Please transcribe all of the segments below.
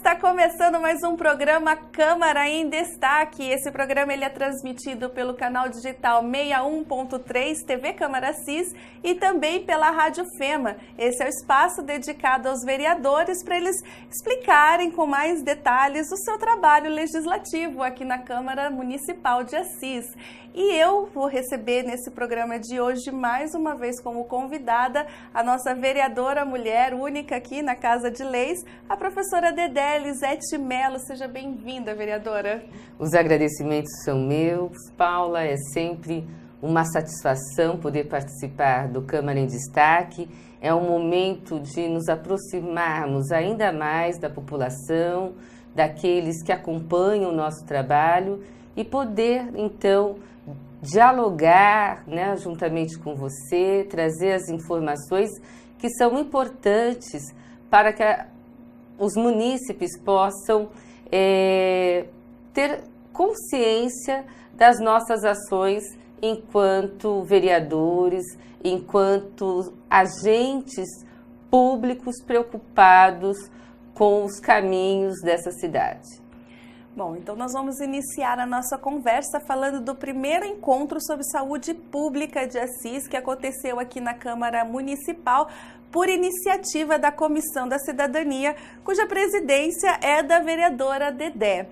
está começando mais um programa Câmara em Destaque. Esse programa ele é transmitido pelo canal digital 61.3 TV Câmara Cis e também pela Rádio Fema. Esse é o espaço dedicado aos vereadores para eles explicarem com mais detalhes o seu trabalho legislativo aqui na Câmara Municipal de Assis. E eu vou receber nesse programa de hoje, mais uma vez como convidada, a nossa vereadora mulher única aqui na Casa de Leis, a professora Dedé Elisete Mello. Seja bem-vinda, vereadora. Os agradecimentos são meus, Paula. É sempre uma satisfação poder participar do Câmara em Destaque. É um momento de nos aproximarmos ainda mais da população, daqueles que acompanham o nosso trabalho e poder, então, dialogar, né, juntamente com você, trazer as informações que são importantes para que os munícipes possam ter consciência das nossas ações enquanto vereadores, enquanto agentes públicos preocupados com os caminhos dessa cidade. Bom, então nós vamos iniciar a nossa conversa falando do primeiro encontro sobre saúde pública de Assis, que aconteceu aqui na Câmara Municipal, por iniciativa da Comissão da Cidadania, cuja presidência é da vereadora Dedé.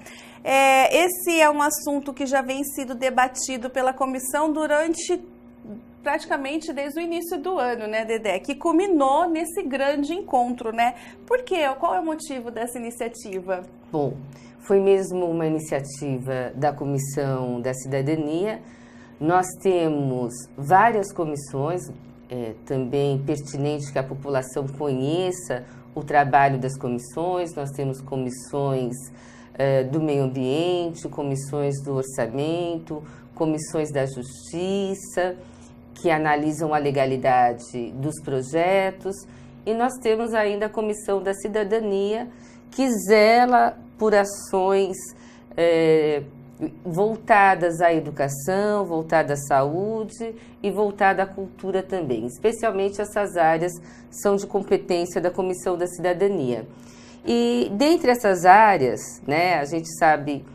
Esse é um assunto que já vem sido debatido pela comissão durante praticamente desde o início do ano, né, Dedé? Que culminou nesse grande encontro, né? Por quê? Qual é o motivo dessa iniciativa? Bom, foi mesmo uma iniciativa da Comissão da Cidadania. Nós temos várias comissões, também pertinente que a população conheça o trabalho das comissões. Nós temos comissões do meio ambiente, comissões do orçamento, comissões da justiça, que analisam a legalidade dos projetos. E nós temos ainda a Comissão da Cidadania, que zela por ações voltadas à educação, voltadas à saúde e voltada à cultura também. Especialmente essas áreas são de competência da Comissão da Cidadania. E dentre essas áreas, né, a gente sabe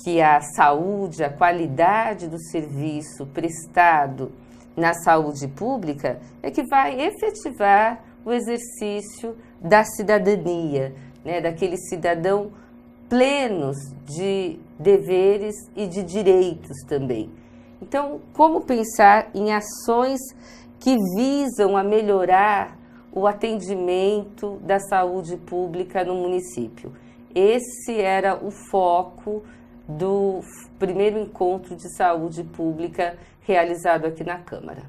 que a saúde, a qualidade do serviço prestado na saúde pública é que vai efetivar o exercício da cidadania, né, daquele cidadão plenos de deveres e de direitos também. Então, como pensar em ações que visam a melhorar o atendimento da saúde pública no município? Esse era o foco do primeiro encontro de saúde pública realizado aqui na Câmara.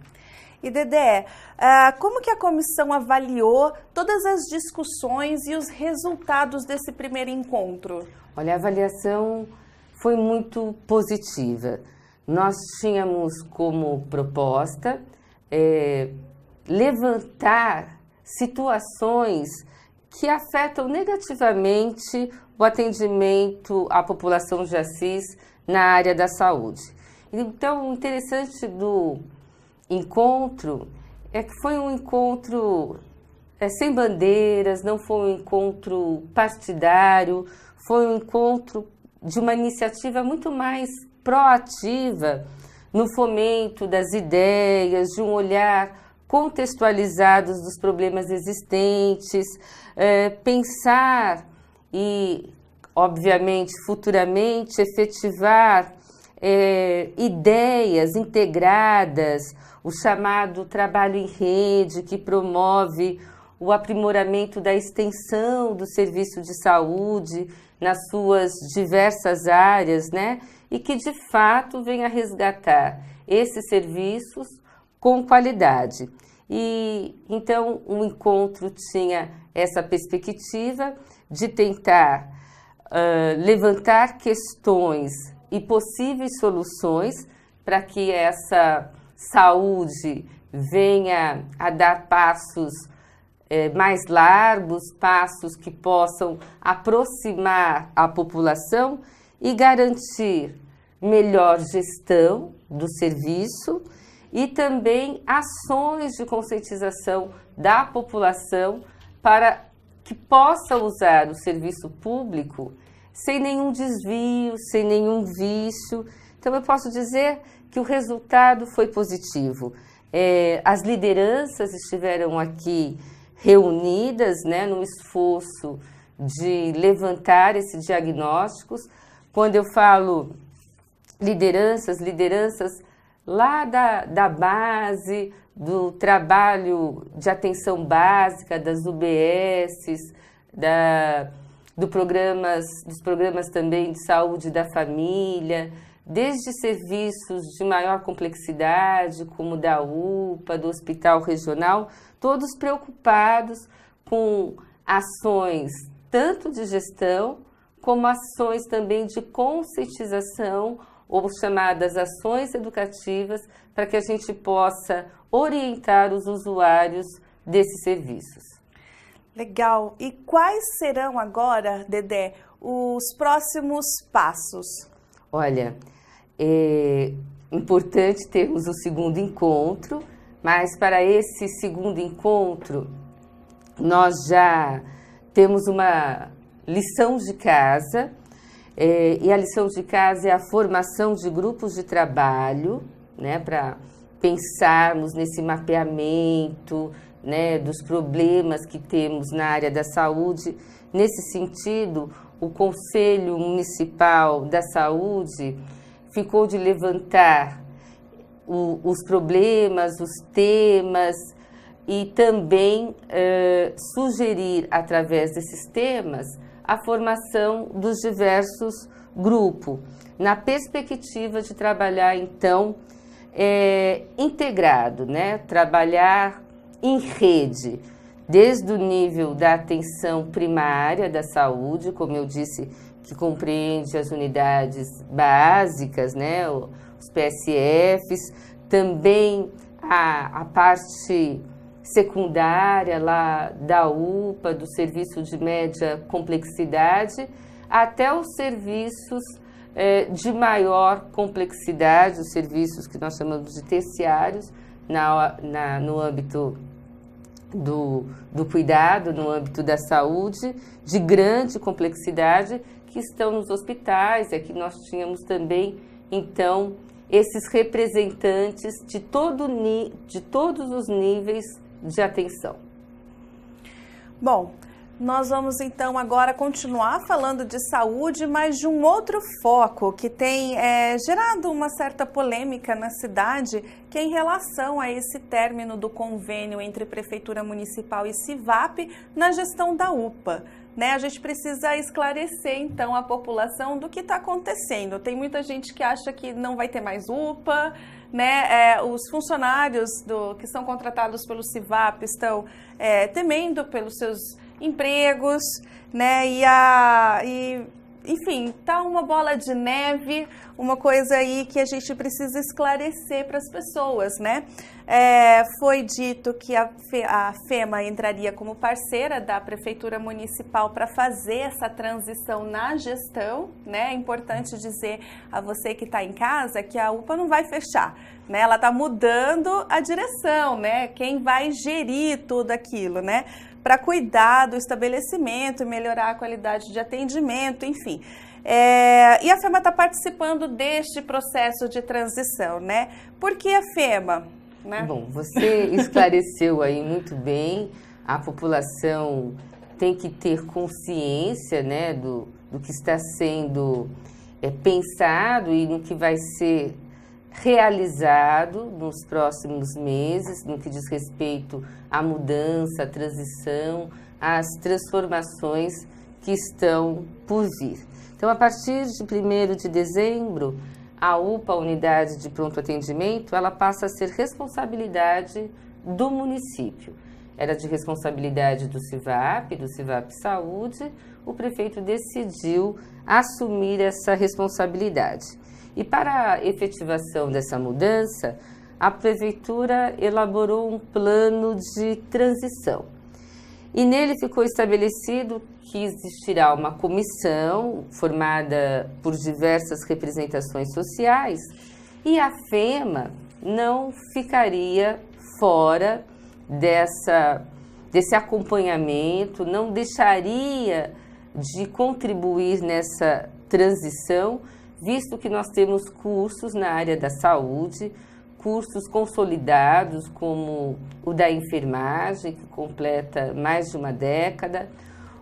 E Dedé, como que a comissão avaliou todas as discussões e os resultados desse primeiro encontro? Olha, a avaliação foi muito positiva. Nós tínhamos como proposta levantar situações que afetam negativamente o atendimento à população de Assis na área da saúde. Então, o interessante do encontro é que foi um encontro sem bandeiras, não foi um encontro partidário, foi um encontro de uma iniciativa muito mais proativa no fomento das ideias, de um olhar contextualizado dos problemas existentes, pensar e, obviamente, futuramente efetivar ideias integradas, o chamado trabalho em rede, que promove o aprimoramento da extensão do serviço de saúde nas suas diversas áreas, né? E que, de fato, venha resgatar esses serviços com qualidade. E, então, o encontro tinha essa perspectiva de tentar levantar questões e possíveis soluções para que essa saúde venha a dar passos mais largos, passos que possam aproximar a população e garantir melhor gestão do serviço e também ações de conscientização da população para que possa usar o serviço público sem nenhum desvio, sem nenhum vício. Então, eu posso dizer que o resultado foi positivo. As lideranças estiveram aqui reunidas, né, num esforço de levantar esses diagnósticos. Quando eu falo lideranças lá da base, do trabalho de atenção básica, das UBSs, dos programas também de saúde da família, desde serviços de maior complexidade, como da UPA, do Hospital Regional, todos preocupados com ações tanto de gestão, como ações também de conscientização, ou chamadas ações educativas, para que a gente possa orientar os usuários desses serviços. Legal. E quais serão agora, Dedé, os próximos passos? Olha, é importante termos o segundo encontro, mas para esse segundo encontro nós já temos uma lição de casa, e a lição de casa é a formação de grupos de trabalho, né, para pensarmos nesse mapeamento, né, dos problemas que temos na área da saúde. Nesse sentido, o Conselho Municipal da Saúde ficou de levantar os problemas, os temas e também sugerir, através desses temas, a formação dos diversos grupos, na perspectiva de trabalhar, então, integrado, né? Trabalhar em rede, desde o nível da atenção primária da saúde, como eu disse, que compreende as unidades básicas, né? Os PSFs, também a parte secundária lá da UPA, do serviço de média complexidade, até os serviços de maior complexidade, os serviços que nós chamamos de terciários, no âmbito do cuidado, no âmbito da saúde, de grande complexidade, que estão nos hospitais. Aqui nós tínhamos também, então, esses representantes de todos os níveis de atenção. Bom, nós vamos então agora continuar falando de saúde, mas de um outro foco que tem gerado uma certa polêmica na cidade, que é em relação a esse término do convênio entre Prefeitura Municipal e CIVAP na gestão da UPA. Né? A gente precisa esclarecer então a população do que está acontecendo. Tem muita gente que acha que não vai ter mais UPA, né? Os funcionários que são contratados pelo CIVAP estão temendo pelos seus empregos, né? Enfim, tá uma bola de neve, uma coisa aí que a gente precisa esclarecer para as pessoas, né? Foi dito que a FEMA entraria como parceira da Prefeitura Municipal para fazer essa transição na gestão, né? É importante dizer a você que está em casa que a UPA não vai fechar, né? Ela está mudando a direção, né? Quem vai gerir tudo aquilo, né? Para cuidar do estabelecimento, melhorar a qualidade de atendimento, enfim. E a FEMA está participando deste processo de transição, né? Por que a FEMA? Né? Bom, você esclareceu aí muito bem. A população tem que ter consciência, né, do que está sendo pensado e no que vai ser realizado nos próximos meses, no que diz respeito à mudança, à transição, às transformações que estão por vir. Então, a partir de 1º de dezembro, a UPA, a Unidade de Pronto Atendimento, ela passa a ser responsabilidade do município. Era de responsabilidade do CIVAP Saúde, o prefeito decidiu assumir essa responsabilidade. E para a efetivação dessa mudança, a prefeitura elaborou um plano de transição. E nele ficou estabelecido que existirá uma comissão formada por diversas representações sociais e a FEMA não ficaria fora desse acompanhamento, não deixaria de contribuir nessa transição, visto que nós temos cursos na área da saúde, cursos consolidados como o da enfermagem, que completa mais de uma década,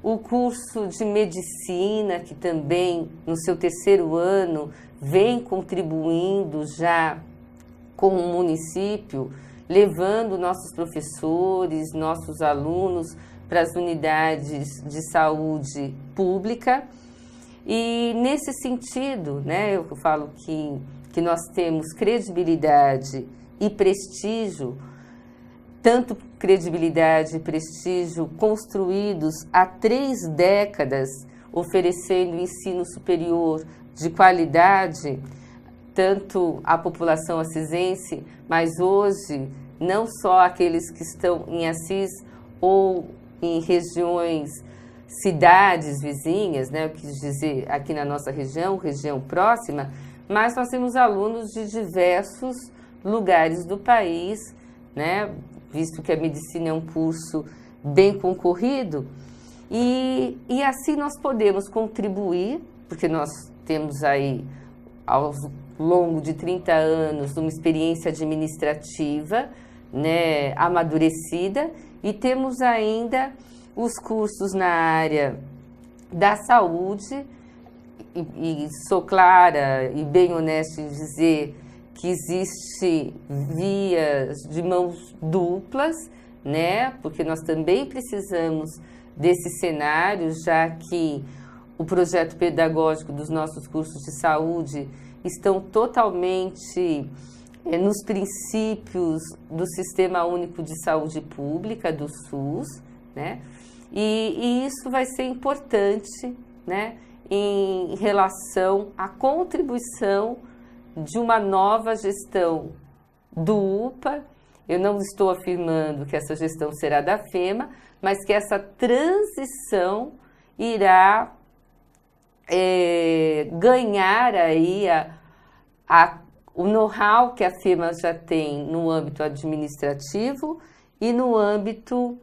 o curso de medicina, que também no seu terceiro ano vem contribuindo já com o município, levando nossos professores, nossos alunos para as unidades de saúde pública. E nesse sentido, né, eu falo que nós temos credibilidade e prestígio, tanto credibilidade e prestígio construídos há 3 décadas, oferecendo ensino superior de qualidade, tanto à população assisense, mas hoje não só aqueles que estão em Assis ou em regiões, cidades vizinhas, né, eu quis dizer aqui na nossa região próxima, mas nós temos alunos de diversos lugares do país, né, visto que a medicina é um curso bem concorrido, e assim nós podemos contribuir, porque nós temos aí, ao longo de 30 anos, uma experiência administrativa, né, amadurecida, e temos ainda os cursos na área da saúde, e sou clara e bem honesta em dizer que existe vias de mãos duplas, né? Porque nós também precisamos desse cenário, já que o projeto pedagógico dos nossos cursos de saúde estão totalmente nos princípios do Sistema Único de Saúde Pública, do SUS, né? E isso vai ser importante, né, em relação à contribuição de uma nova gestão do UPA. Eu não estou afirmando que essa gestão será da FEMA, mas que essa transição irá ganhar aí o know-how que a FEMA já tem no âmbito administrativo e no âmbito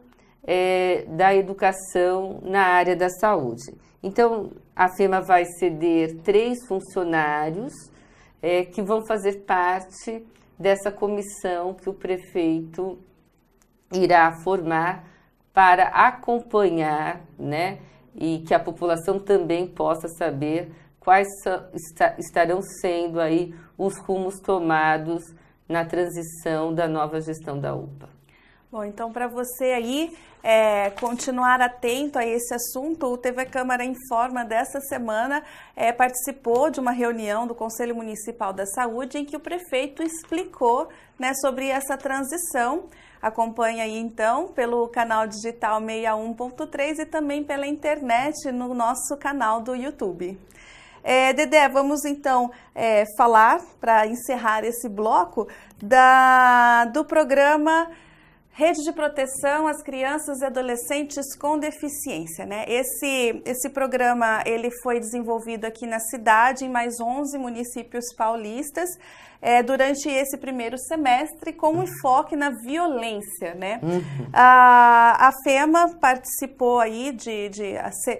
da educação na área da saúde. Então, a FEMA vai ceder 3 funcionários que vão fazer parte dessa comissão que o prefeito irá formar para acompanhar, né, e que a população também possa saber quais estarão sendo aí os rumos tomados na transição da nova gestão da UPA. Bom, então para você aí continuar atento a esse assunto, o TV Câmara Informa dessa semana participou de uma reunião do Conselho Municipal da Saúde em que o prefeito explicou, né, sobre essa transição. Acompanhe aí então pelo canal digital 61.3 e também pela internet no nosso canal do YouTube. Dedé, vamos então falar, para encerrar esse bloco, do programa Rede de Proteção às Crianças e Adolescentes com Deficiência, né? Esse programa ele foi desenvolvido aqui na cidade, em mais 11 municípios paulistas, durante esse primeiro semestre, com enfoque na violência, né? Uhum. A FEMA participou aí,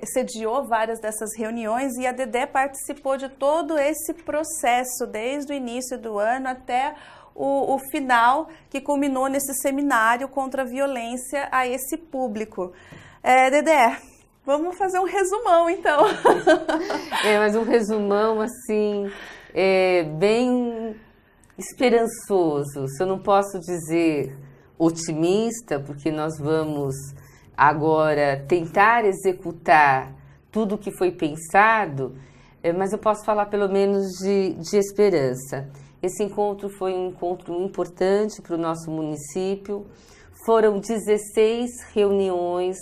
sediou várias dessas reuniões, e a Dedé participou de todo esse processo, desde o início do ano até o final, que culminou nesse seminário contra a violência a esse público. Dedé, vamos fazer um resumão, então. Mas um resumão, assim, bem esperançoso. Se eu não posso dizer otimista, porque nós vamos agora tentar executar tudo o que foi pensado, mas eu posso falar pelo menos de esperança. Esse encontro foi um encontro importante para o nosso município. Foram 16 reuniões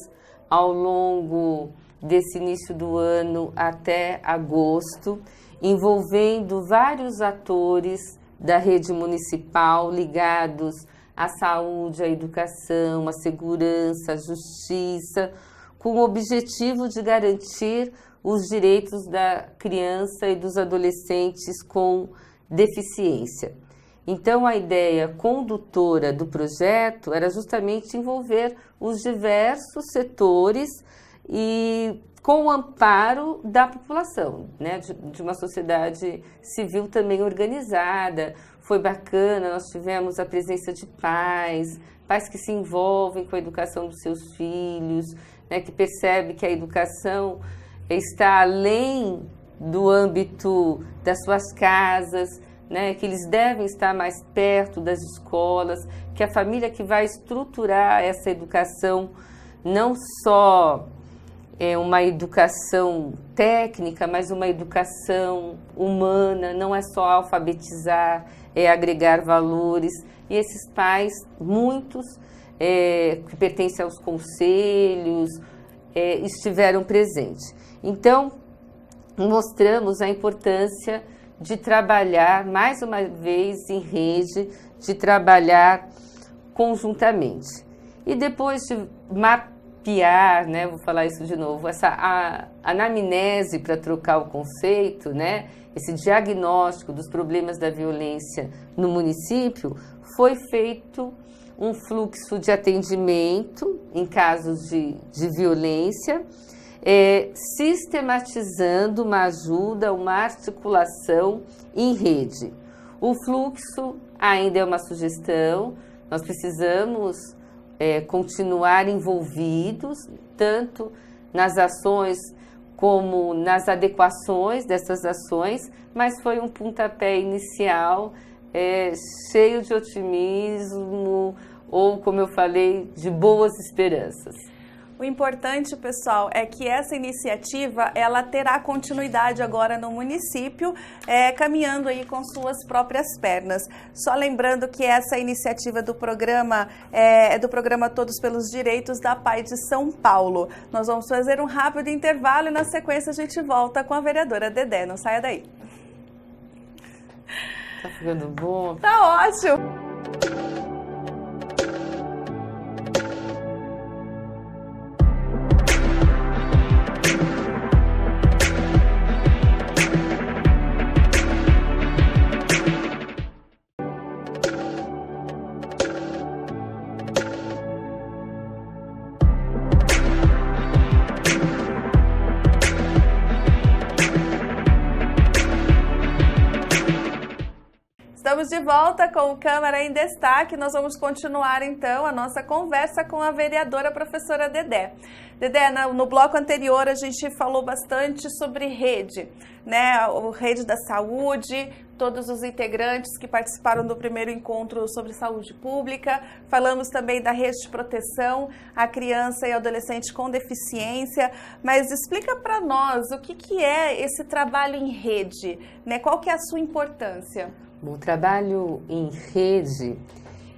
ao longo desse início do ano até agosto, envolvendo vários atores da rede municipal ligados à saúde, à educação, à segurança, à justiça, com o objetivo de garantir os direitos da criança e dos adolescentes com deficiência. Então, a ideia condutora do projeto era justamente envolver os diversos setores e com o amparo da população, né, de uma sociedade civil também organizada. Foi bacana, nós tivemos a presença de pais que se envolvem com a educação dos seus filhos, né, que percebem que a educação está além do âmbito das suas casas, né, que eles devem estar mais perto das escolas, que a família que vai estruturar essa educação não só é uma educação técnica, mas uma educação humana, não é só alfabetizar, é agregar valores. E esses pais, muitos que pertencem aos conselhos, estiveram presentes. Então, mostramos a importância de trabalhar, mais uma vez, em rede, de trabalhar conjuntamente. E depois de mapear, né, vou falar isso de novo, essa anamnese para trocar o conceito, né, esse diagnóstico dos problemas da violência no município, foi feito um fluxo de atendimento em casos de violência, sistematizando uma ajuda, uma articulação em rede. O fluxo ainda é uma sugestão, nós precisamos continuar envolvidos, tanto nas ações como nas adequações dessas ações, mas foi um pontapé inicial cheio de otimismo ou, como eu falei, de boas esperanças. O importante, pessoal, é que essa iniciativa, ela terá continuidade agora no município, caminhando aí com suas próprias pernas. Só lembrando que essa iniciativa do programa é do programa Todos pelos Direitos da PAI de São Paulo. Nós vamos fazer um rápido intervalo e na sequência a gente volta com a vereadora Dedé. Não saia daí. Tá ficando bom? Tá ótimo! Estamos de volta com o Câmara em Destaque. Nós vamos continuar, então, a nossa conversa com a vereadora professora Dedé. Dedé, no bloco anterior a gente falou bastante sobre rede, né? O Rede da Saúde, todos os integrantes que participaram do primeiro encontro sobre saúde pública. Falamos também da rede de proteção à criança e adolescente com deficiência. Mas explica para nós o que é esse trabalho em rede, né? Qual que é a sua importância? O trabalho em rede,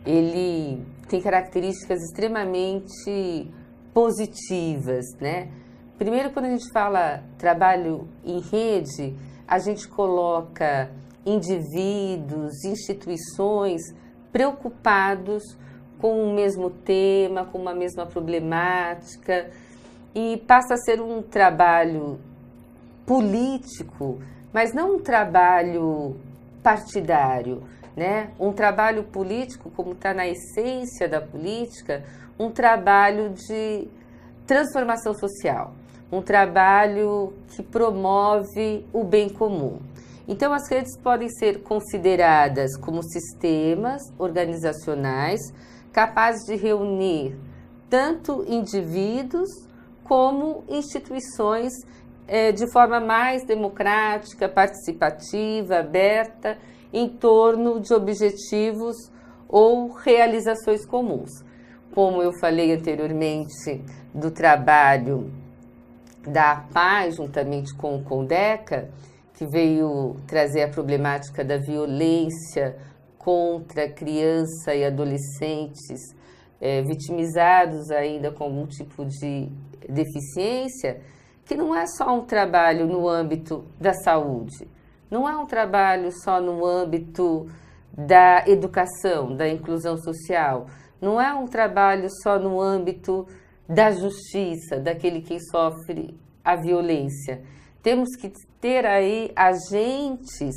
ele tem características extremamente positivas, né? Primeiro, quando a gente fala trabalho em rede, a gente coloca indivíduos, instituições preocupados com o mesmo tema, com uma mesma problemática, e passa a ser um trabalho político, mas não um trabalho partidário, né? Um trabalho político, como está na essência da política, um trabalho de transformação social, um trabalho que promove o bem comum. Então, as redes podem ser consideradas como sistemas organizacionais capazes de reunir tanto indivíduos como instituições de forma mais democrática, participativa, aberta, em torno de objetivos ou realizações comuns. Como eu falei anteriormente do trabalho da APAI, juntamente com o CONDECA, que veio trazer a problemática da violência contra criança e adolescentes vitimizados ainda com algum tipo de deficiência, que não é só um trabalho no âmbito da saúde, não é um trabalho só no âmbito da educação, da inclusão social, não é um trabalho só no âmbito da justiça, daquele que sofre a violência. Temos que ter aí agentes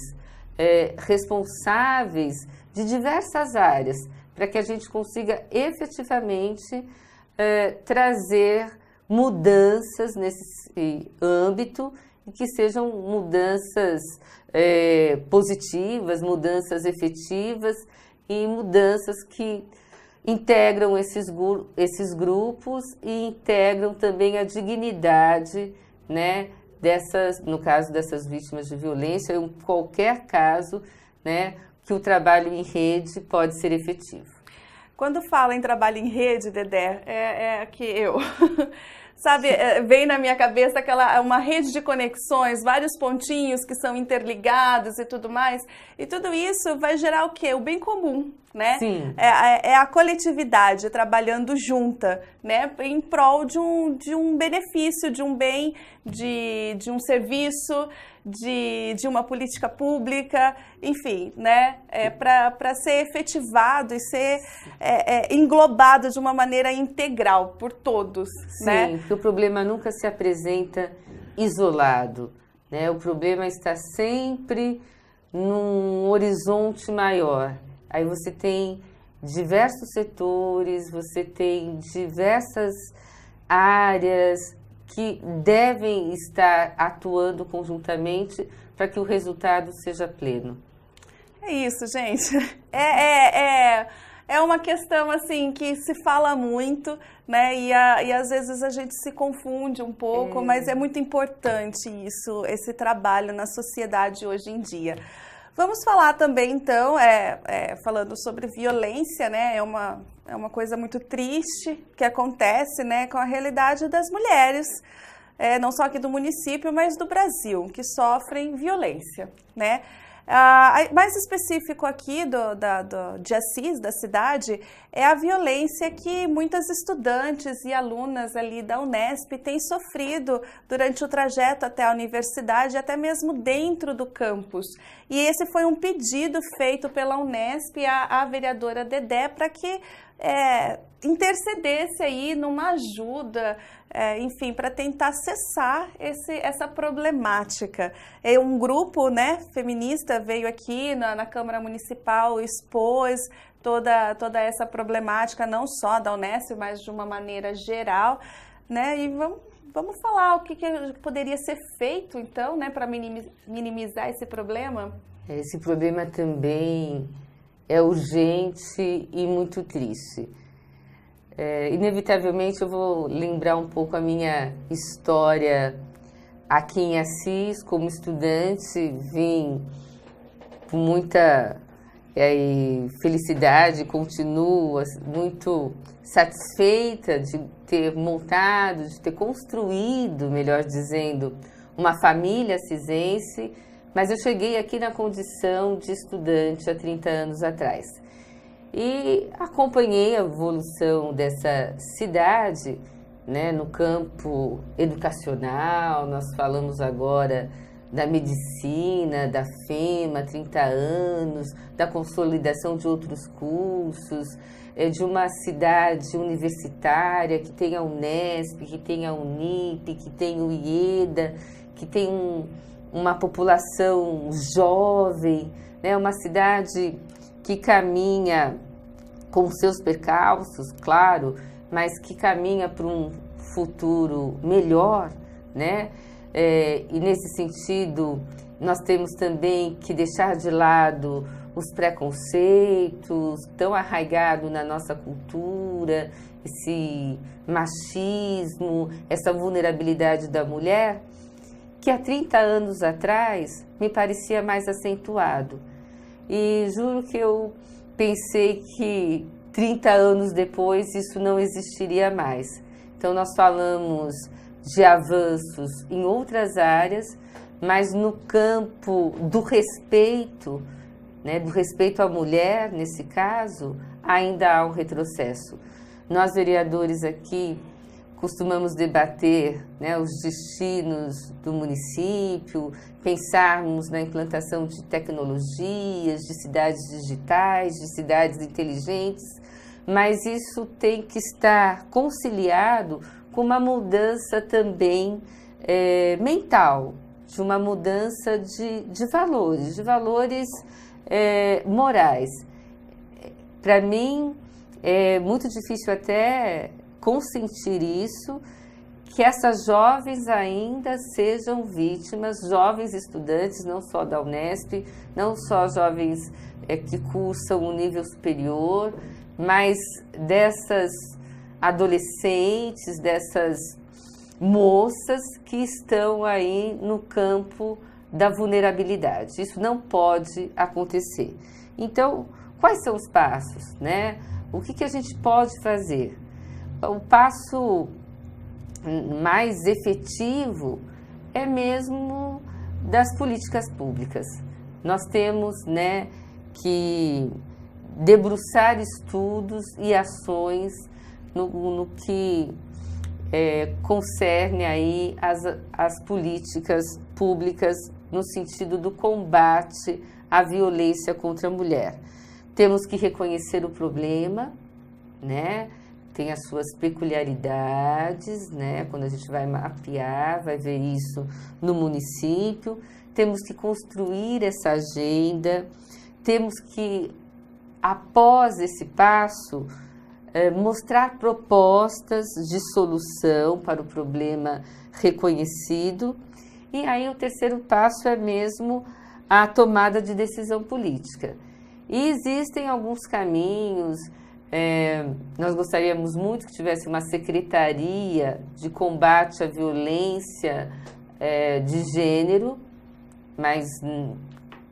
responsáveis de diversas áreas, para que a gente consiga efetivamente trazer mudanças nesse âmbito e que sejam mudanças positivas, mudanças efetivas e mudanças que integram esses grupos e integram também a dignidade, né, no caso dessas vítimas de violência, em qualquer caso, né, que o trabalho em rede pode ser efetivo. Quando fala em trabalho em rede, Dedé, é que eu... Sabe, vem na minha cabeça uma rede de conexões, vários pontinhos que são interligados e tudo mais. E tudo isso vai gerar o quê? O bem comum, né? Sim. É a coletividade trabalhando junta, né? Em prol de um benefício, de um bem, de um serviço, de uma política pública, enfim, né? Para ser efetivado e ser englobado de uma maneira integral por todos, Sim, né? Porque o problema nunca se apresenta isolado, né? O problema está sempre num horizonte maior. Aí você tem diversos setores, você tem diversas áreas que devem estar atuando conjuntamente para que o resultado seja pleno. É isso, gente. É uma questão assim que se fala muito, né? E às vezes a gente se confunde um pouco, mas é muito importante isso, esse trabalho na sociedade hoje em dia. Vamos falar também, então, falando sobre violência, né? É uma coisa muito triste que acontece, né, com a realidade das mulheres, não só aqui do município, mas do Brasil, que sofrem violência, né? Mais específico aqui de Assis, da cidade, é a violência que muitas estudantes e alunas ali da Unesp têm sofrido durante o trajeto até a universidade, até mesmo dentro do campus. E esse foi um pedido feito pela Unesp à vereadora Dedé para que intercedesse aí numa ajuda, enfim, para tentar cessar essa problemática. Um grupo, né, feminista veio aqui na Câmara Municipal, expôs toda essa problemática, não só da Unesp, mas de uma maneira geral, né, e vamos falar o que poderia ser feito, então, né, para minimizar esse problema? Esse problema também é urgente e muito triste. Inevitavelmente eu vou lembrar um pouco a minha história aqui em Assis. Como estudante, vim com muita felicidade, continuo muito satisfeita de ter montado, de ter construído, melhor dizendo, uma família assisense, mas eu cheguei aqui na condição de estudante há 30 anos atrás. E acompanhei a evolução dessa cidade, né, no campo educacional. Nós falamos agora da medicina, da FEMA, 30 anos, da consolidação de outros cursos, de uma cidade universitária que tem a Unesp, que tem a Unip, que tem o IEDA, que tem uma população jovem, né, uma cidade que caminha com seus percalços, claro, mas que caminha para um futuro melhor, né? E nesse sentido, nós temos também que deixar de lado os preconceitos tão arraigados na nossa cultura, esse machismo, essa vulnerabilidade da mulher, que há 30 anos atrás me parecia mais acentuado. E juro que eu pensei que 30 anos depois isso não existiria mais. Então nós falamos de avanços em outras áreas, mas no campo do respeito, né, do respeito à mulher, nesse caso, ainda há um retrocesso. Nós, vereadores aqui, costumamos debater, né, os destinos do município, pensarmos na implantação de tecnologias, de cidades digitais, de cidades inteligentes, mas isso tem que estar conciliado com uma mudança também mental, de uma mudança de valores morais. para mim, é muito difícil até consentir isso, que essas jovens ainda sejam vítimas, jovens estudantes, não só da Unesp, não só jovens que cursam o nível superior, mas dessas adolescentes, dessas moças que estão aí no campo da vulnerabilidade. Isso não pode acontecer. Então, quais são os passos, né? O que a gente pode fazer? O passo mais efetivo é mesmo das políticas públicas. Nós temos, né, que debruçar estudos e ações no que concerne aí as políticas públicas no sentido do combate à violência contra a mulher. Temos que reconhecer o problema, né? Tem as suas peculiaridades, né? Quando a gente vai mapear, vai ver isso no município. Temos que construir essa agenda, temos que, após esse passo, mostrar propostas de solução para o problema reconhecido. E aí o terceiro passo é mesmo a tomada de decisão política. E existem alguns caminhos. Nós gostaríamos muito que tivesse uma secretaria de combate à violência de gênero, mas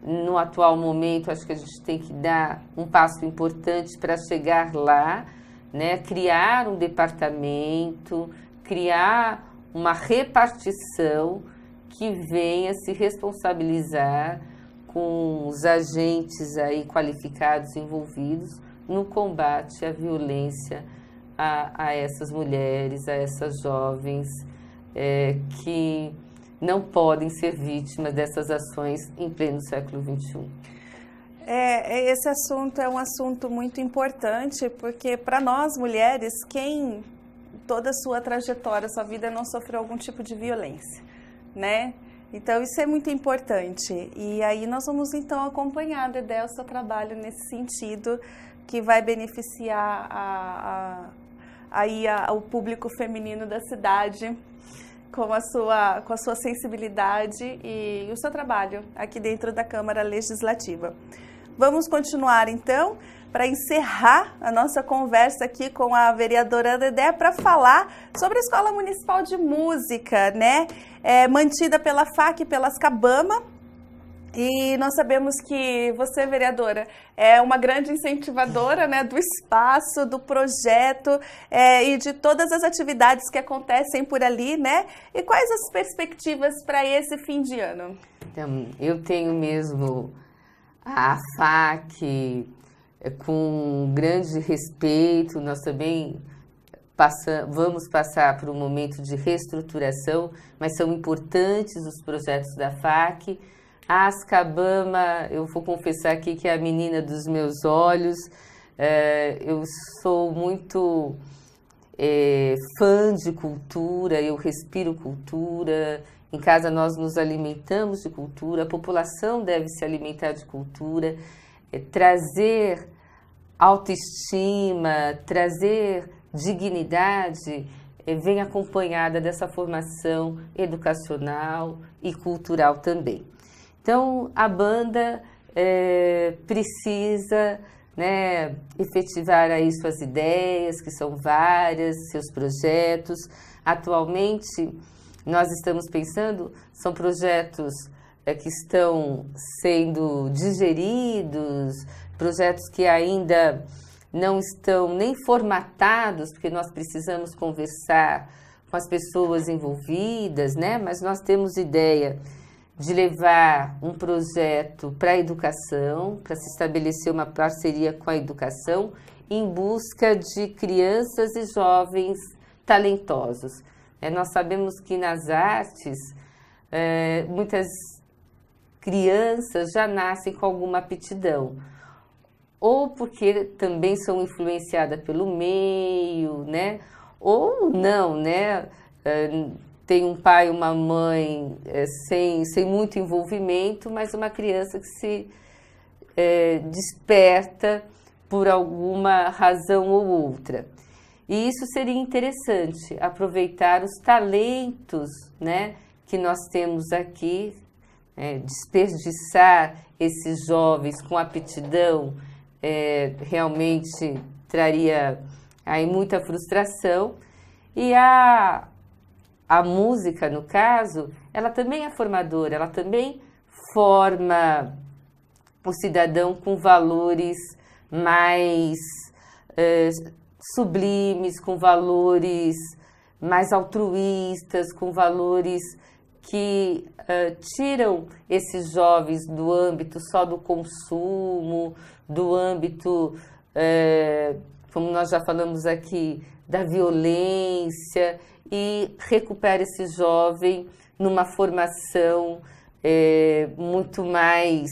no atual momento acho que a gente tem que dar um passo importante para chegar lá, né? Criar um departamento, criar uma repartição que venha se responsabilizar com os agentes aí qualificados envolvidos no combate à violência a essas mulheres, a essas jovens que não podem ser vítimas dessas ações em pleno século XXI. Esse assunto é um assunto muito importante, porque para nós mulheres, quem toda a sua trajetória, sua vida não sofreu algum tipo de violência, né? Então isso é muito importante. E aí nós vamos então acompanhar, Dedé, o seu trabalho nesse sentido, que vai beneficiar o público feminino da cidade com a sua sensibilidade e o seu trabalho aqui dentro da Câmara Legislativa. Vamos continuar então para encerrar a nossa conversa aqui com a vereadora Dedé para falar sobre a Escola Municipal de Música, né? Mantida pela FAC e pela Ascabama. E nós sabemos que você, vereadora, é uma grande incentivadora, né, do espaço, do projeto e de todas as atividades que acontecem por ali, né? E quais as perspectivas para esse fim de ano? Então, eu tenho mesmo a FAC com grande respeito. Nós também vamos passar por um momento de reestruturação, mas são importantes os projetos da FAC. A Ascabama, eu vou confessar aqui que é a menina dos meus olhos. Eu sou muito fã de cultura, eu respiro cultura. Em casa nós nos alimentamos de cultura, a população deve se alimentar de cultura. Trazer autoestima, trazer dignidade vem acompanhada dessa formação educacional e cultural também. Então, a banda precisa, né, efetivar aí suas ideias, que são várias, seus projetos. Atualmente, nós estamos pensando, são projetos que estão sendo digeridos, projetos que ainda não estão nem formatados, porque nós precisamos conversar com as pessoas envolvidas, né? Mas nós temos ideia de levar um projeto para a educação, para se estabelecer uma parceria com a educação em busca de crianças e jovens talentosos. Nós sabemos que nas artes, muitas crianças já nascem com alguma aptidão, ou porque também são influenciadas pelo meio, né? Ou não, né? Tem um pai e uma mãe sem muito envolvimento, mas uma criança que se desperta por alguma razão ou outra. E isso seria interessante, aproveitar os talentos, né, que nós temos aqui, desperdiçar esses jovens com aptidão realmente traria aí muita frustração. E a música, no caso, ela também é formadora, ela também forma o cidadão com valores mais sublimes, com valores mais altruístas, com valores que tiram esses jovens do âmbito só do consumo, do âmbito, como nós já falamos aqui, da violência, e recupera esse jovem numa formação muito mais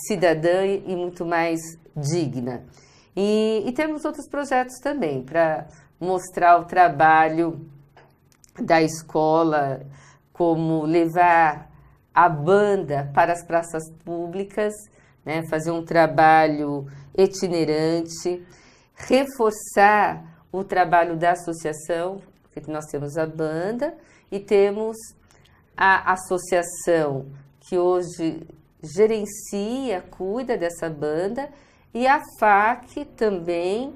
cidadã e muito mais digna. E temos outros projetos também para mostrar o trabalho da escola, como levar a banda para as praças públicas, né, fazer um trabalho itinerante, reforçar o trabalho da associação, porque nós temos a banda e temos a associação que hoje gerencia, cuida dessa banda, e a FAC também,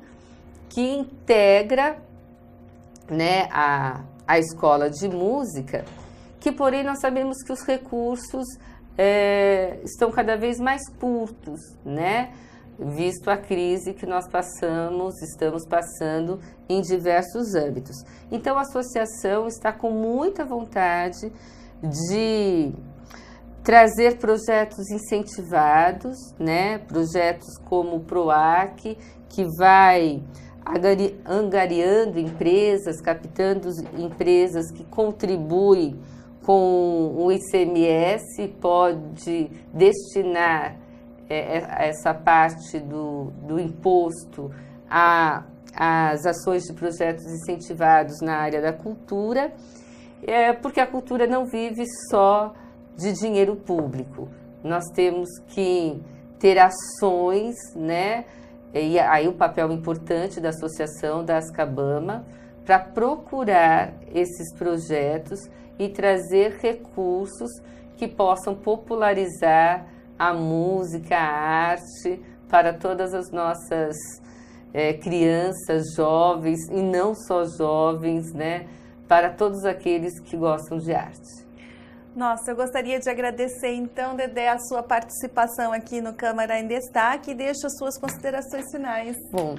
que integra, né, a escola de música, que porém nós sabemos que os recursos estão cada vez mais curtos, né, visto a crise que nós estamos passando em diversos âmbitos. Então a associação está com muita vontade de trazer projetos incentivados, né? Projetos como o PROAC, que vai angariando empresas, captando empresas que contribuem com o ICMS, pode destinar essa parte do imposto às ações de projetos incentivados na área da cultura, porque a cultura não vive só de dinheiro público. Nós temos que ter ações, né? E aí o papel importante da associação da Ascabama para procurar esses projetos e trazer recursos que possam popularizar a música, a arte para todas as nossas crianças, jovens e não só jovens, né? Para todos aqueles que gostam de arte. Nossa, eu gostaria de agradecer então, Dedé, a sua participação aqui no Câmara em Destaque, e deixo as suas considerações finais. Bom,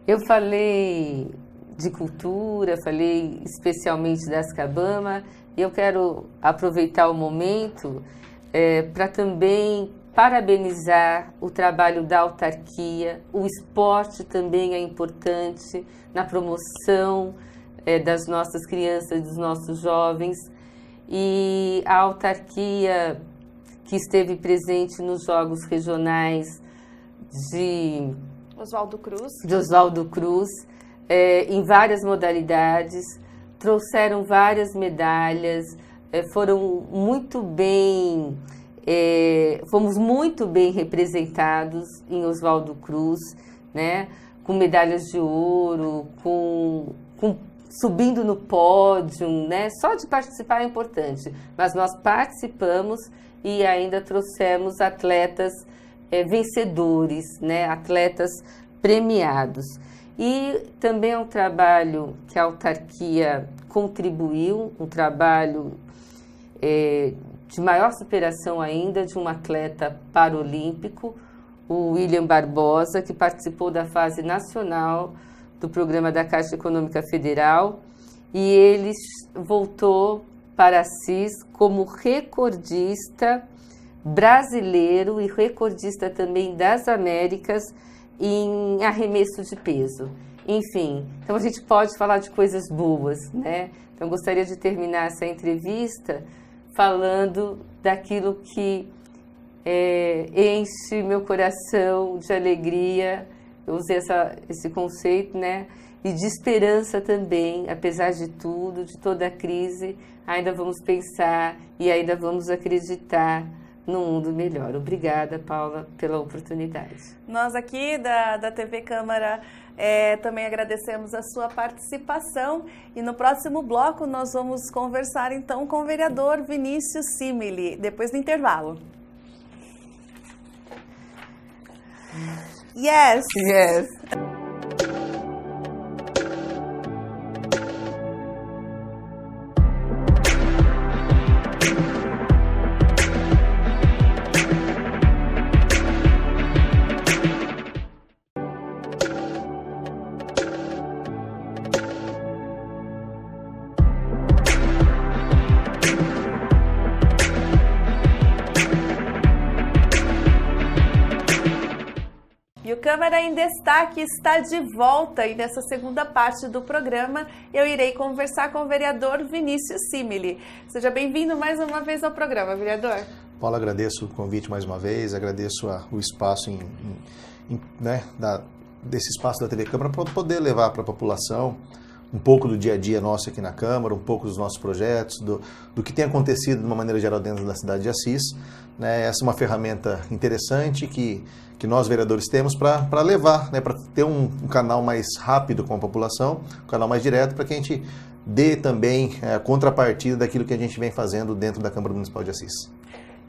eu falei de cultura, falei especialmente da Ascabama, e eu quero aproveitar o momento para também parabenizar o trabalho da autarquia. O esporte também é importante na promoção das nossas crianças e dos nossos jovens. E a autarquia que esteve presente nos Jogos Regionais de Oswaldo Cruz, em várias modalidades, trouxeram várias medalhas, fomos muito bem representados em Oswaldo Cruz, né, com medalhas de ouro, subindo no pódio, né? Só de participar é importante, mas nós participamos e ainda trouxemos atletas vencedores, né? Atletas premiados. E também é um trabalho que a autarquia contribuiu, um trabalho de maior superação ainda de um atleta paralímpico, o William Barbosa, que participou da fase nacional do programa da Caixa Econômica Federal, e ele voltou para Assis como recordista brasileiro e recordista também das Américas em arremesso de peso. Enfim, então a gente pode falar de coisas boas, né? Então gostaria de terminar essa entrevista falando daquilo que enche meu coração de alegria. Eu usei esse conceito, né? E de esperança também, apesar de tudo, de toda a crise, ainda vamos pensar e ainda vamos acreditar num mundo melhor. Obrigada, Paula, pela oportunidade. Nós aqui da TV Câmara também agradecemos a sua participação e no próximo bloco nós vamos conversar então com o vereador Vinícius Simili, depois do intervalo. Yes! Yes! E o Câmara em Destaque está de volta e nessa segunda parte do programa eu irei conversar com o vereador Vinícius Simili. Seja bem-vindo mais uma vez ao programa, vereador. Paulo, agradeço o convite mais uma vez, agradeço o espaço desse espaço da TV Câmara para poder levar para a população um pouco do dia a dia nosso aqui na Câmara, um pouco dos nossos projetos, do que tem acontecido de uma maneira geral dentro da cidade de Assis. Essa é uma ferramenta interessante que nós vereadores temos para levar, para ter um canal mais rápido com a população, um canal mais direto, para que a gente dê também a contrapartida daquilo que a gente vem fazendo dentro da Câmara Municipal de Assis.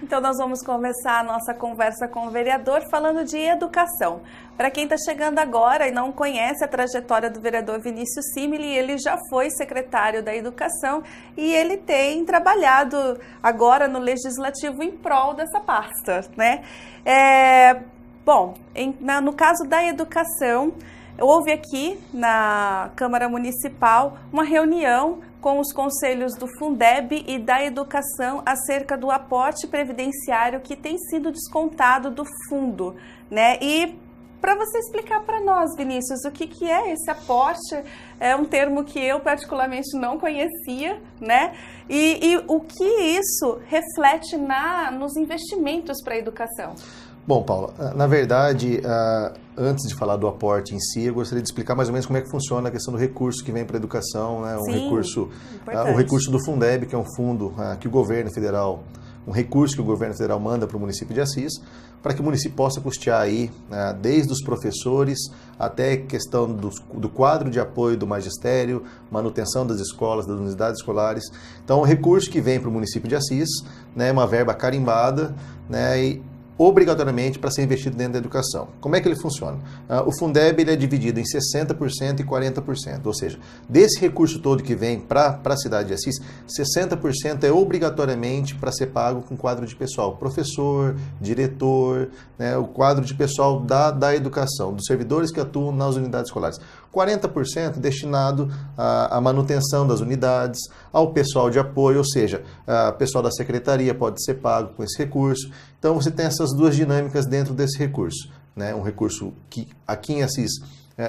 Então nós vamos começar a nossa conversa com o vereador falando de educação. Para quem está chegando agora e não conhece a trajetória do vereador Vinícius Simili, ele já foi secretário da Educação e ele tem trabalhado agora no Legislativo em prol dessa pasta, né? No caso da educação, houve aqui na Câmara Municipal uma reunião com os conselhos do Fundeb e da Educação acerca do aporte previdenciário que tem sido descontado do fundo, né? E para você explicar para nós, Vinícius, o que é esse aporte, é um termo que eu particularmente não conhecia, né? E o que isso reflete nos investimentos para a educação? Bom, Paula, na verdade, antes de falar do aporte em si, eu gostaria de explicar mais ou menos como é que funciona a questão do recurso que vem para a educação, né? O recurso do Fundeb, que é um fundo que o governo federal, um recurso que o governo federal manda para o município de Assis, para que o município possa custear aí, desde os professores até a questão do quadro de apoio do magistério, manutenção das escolas, das unidades escolares. Então, o recurso que vem para o município de Assis, né, uma verba carimbada, né, e obrigatoriamente para ser investido dentro da educação. Como é que ele funciona? O Fundeb ele é dividido em 60% e 40%, ou seja, desse recurso todo que vem para a cidade de Assis, 60% é obrigatoriamente para ser pago com quadro de pessoal, professor, diretor, né, o quadro de pessoal da educação, dos servidores que atuam nas unidades escolares. 40% destinado à manutenção das unidades, ao pessoal de apoio, ou seja, o pessoal da secretaria pode ser pago com esse recurso. Então você tem essas duas dinâmicas dentro desse recurso, né? Um recurso que aqui em Assis,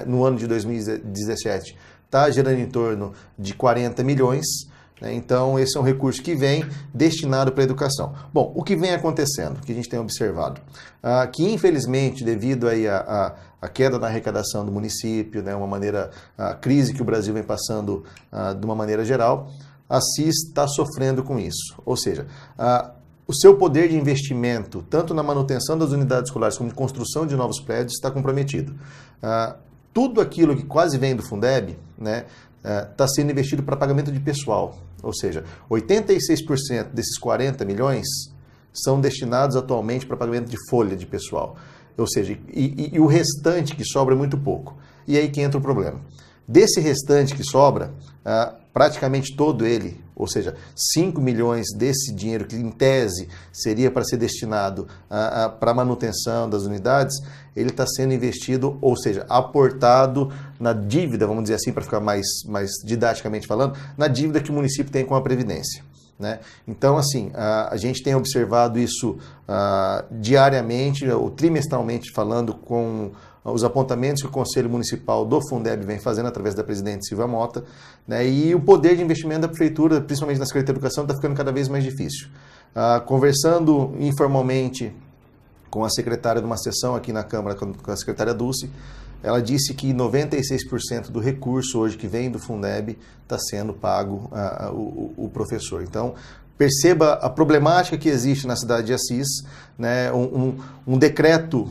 no ano de 2017, está gerando em torno de 40 milhões, né? Então esse é um recurso que vem destinado para a educação. Bom, o que vem acontecendo, que a gente tem observado, que infelizmente devido aí a queda na arrecadação do município, né, a crise que o Brasil vem passando de uma maneira geral, Assis está sofrendo com isso. Ou seja, o seu poder de investimento, tanto na manutenção das unidades escolares como de construção de novos prédios, está comprometido. Tudo aquilo que quase vem do Fundeb, né, está sendo investido para pagamento de pessoal. Ou seja, 86% desses 40 milhões são destinados atualmente para pagamento de folha de pessoal. Ou seja, e o restante que sobra é muito pouco. E aí que entra o problema. Desse restante que sobra, praticamente todo ele, ou seja, 5 milhões desse dinheiro que em tese seria para ser destinado para a manutenção das unidades, ele está sendo investido, ou seja, aportado na dívida, vamos dizer assim, para ficar mais didaticamente falando, na dívida que o município tem com a Previdência. Né? Então, assim, a gente tem observado isso diariamente ou trimestralmente falando com os apontamentos que o Conselho Municipal do Fundeb vem fazendo através da presidente Silvia Mota, né? E o poder de investimento da Prefeitura, principalmente na Secretaria de Educação, está ficando cada vez mais difícil. Conversando informalmente com a secretária de uma sessão aqui na Câmara, com a secretária Dulce, ela disse que 96% do recurso hoje que vem do Fundeb está sendo pago o professor. Então, perceba a problemática que existe na cidade de Assis, né? Um decreto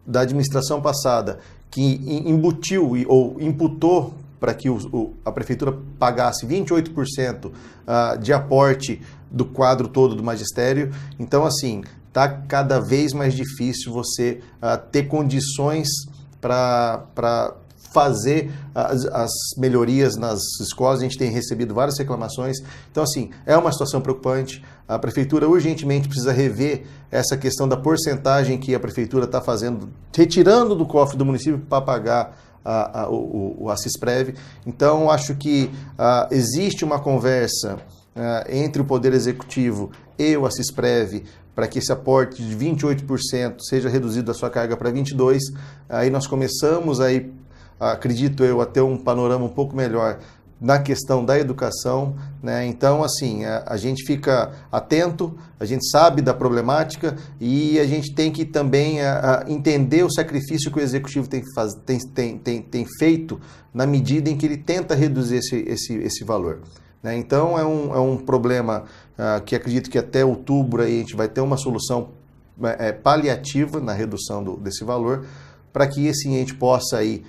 da administração passada que embutiu ou imputou para que a prefeitura pagasse 28% de aporte do quadro todo do magistério. Então, assim, está cada vez mais difícil você ter condições para fazer as melhorias nas escolas. A gente tem recebido várias reclamações. Então, assim, é uma situação preocupante. A prefeitura urgentemente precisa rever essa questão da porcentagem que a prefeitura está fazendo, retirando do cofre do município para pagar o Assisprev. Então, acho que existe uma conversa entre o Poder Executivo e o Assisprev para que esse aporte de 28% seja reduzido da sua carga para 22%. Aí nós começamos, aí, acredito eu, a ter um panorama um pouco melhor na questão da educação, né? Então, assim, a gente fica atento, a gente sabe da problemática e a gente tem que também entender o sacrifício que o Executivo tem feito na medida em que ele tenta reduzir esse valor, né? Então, é um problema que acredito que até outubro aí a gente vai ter uma solução paliativa na redução desse valor, para que esse ente possa aí,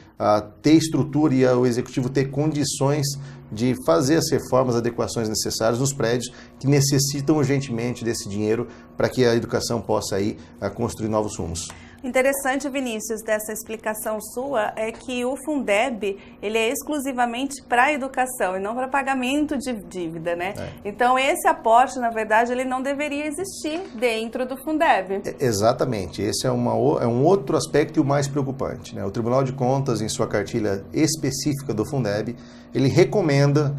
ter estrutura e o Executivo ter condições de fazer as reformas, adequações necessárias nos prédios que necessitam urgentemente desse dinheiro para que a educação possa aí, construir novos rumos. Interessante, Vinícius, dessa explicação sua é que o Fundeb, ele é exclusivamente para a educação e não para pagamento de dívida, né? Então, esse aporte, na verdade, ele não deveria existir dentro do Fundeb. Exatamente. Esse é um outro aspecto e o mais preocupante, né? O Tribunal de Contas, em sua cartilha específica do Fundeb, ele recomenda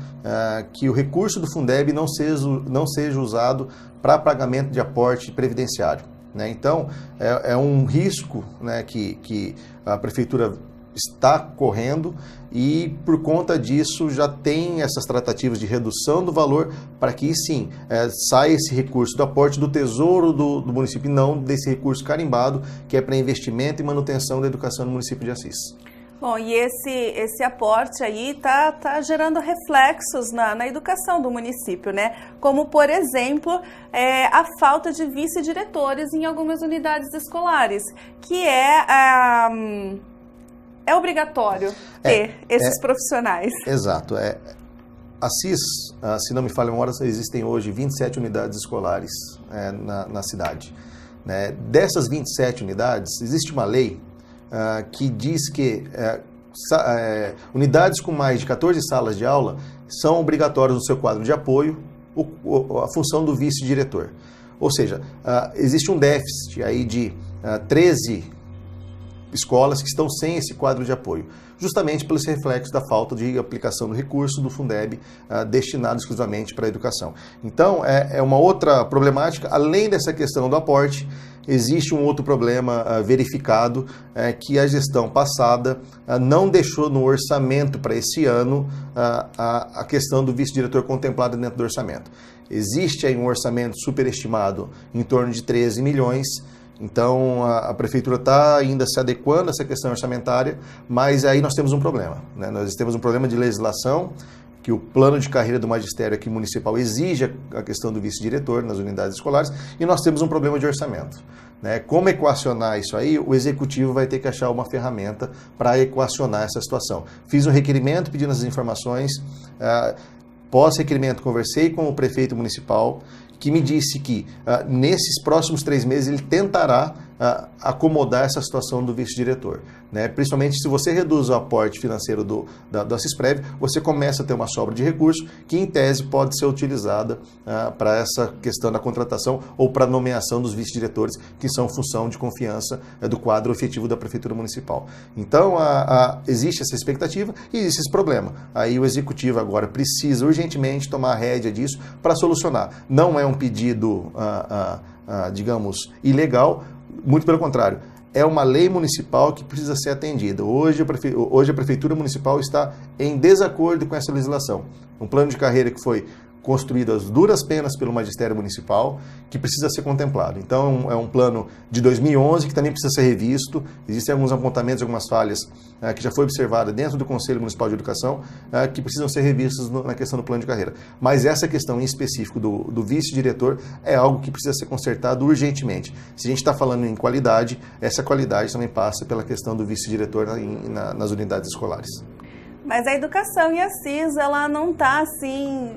que o recurso do Fundeb não seja usado para pagamento de aporte previdenciário, né? Então, é um risco, né, que a Prefeitura está correndo e, por conta disso, já tem essas tratativas de redução do valor para que, sim, saia esse recurso do aporte do Tesouro do município e não desse recurso carimbado, que é para investimento e manutenção da educação no município de Assis. Bom, e esse aporte aí tá gerando reflexos na educação do município, né? Como, por exemplo, a falta de vice-diretores em algumas unidades escolares, que é obrigatório ter esses profissionais. Exato. Assis, se não me falha a memória, existem hoje 27 unidades escolares na cidade, né? Dessas 27 unidades, existe uma lei que diz que unidades com mais de 14 salas de aula são obrigatórias no seu quadro de apoio a função do vice-diretor. Ou seja, existe um déficit aí de 13 escolas que estão sem esse quadro de apoio, justamente pelo esse reflexo da falta de aplicação do recurso do Fundeb destinado exclusivamente para a educação. Então, é uma outra problemática. Além dessa questão do aporte, existe um outro problema verificado, que a gestão passada não deixou no orçamento para esse ano a questão do vice-diretor contemplada dentro do orçamento. Existe aí um orçamento superestimado em torno de 13 milhões, então a Prefeitura está ainda se adequando a essa questão orçamentária, mas aí nós temos um problema, né? Nós temos um problema de legislação, que o plano de carreira do magistério aqui municipal exige a questão do vice-diretor nas unidades escolares, e nós temos um problema de orçamento, né? Como equacionar isso aí? O Executivo vai ter que achar uma ferramenta para equacionar essa situação. Fiz um requerimento pedindo as informações, pós-requerimento conversei com o prefeito municipal, que me disse que nesses próximos 3 meses ele tentará acomodar essa situação do vice-diretor, né? Principalmente se você reduz o aporte financeiro do Assisprev, você começa a ter uma sobra de recurso que, em tese, pode ser utilizada para essa questão da contratação ou para a nomeação dos vice-diretores, que são função de confiança do quadro efetivo da Prefeitura Municipal. Então, existe essa expectativa e existe esse problema. Aí o Executivo agora precisa urgentemente tomar a rédea disso para solucionar. Não é um pedido, digamos, ilegal, muito pelo contrário. É uma lei municipal que precisa ser atendida. Hoje a Prefeitura Municipal está em desacordo com essa legislação. Um plano de carreira que foi construído às duras penas pelo Magistério Municipal, que precisa ser contemplado. Então, é um plano de 2011 que também precisa ser revisto. Existem alguns apontamentos, algumas falhas que já foi observada dentro do Conselho Municipal de Educação, que precisam ser revistas na questão do plano de carreira. Mas essa questão em específico do vice-diretor é algo que precisa ser consertado urgentemente. Se a gente está falando em qualidade, essa qualidade também passa pela questão do vice-diretor nas unidades escolares. Mas a educação em Assis, ela não está assim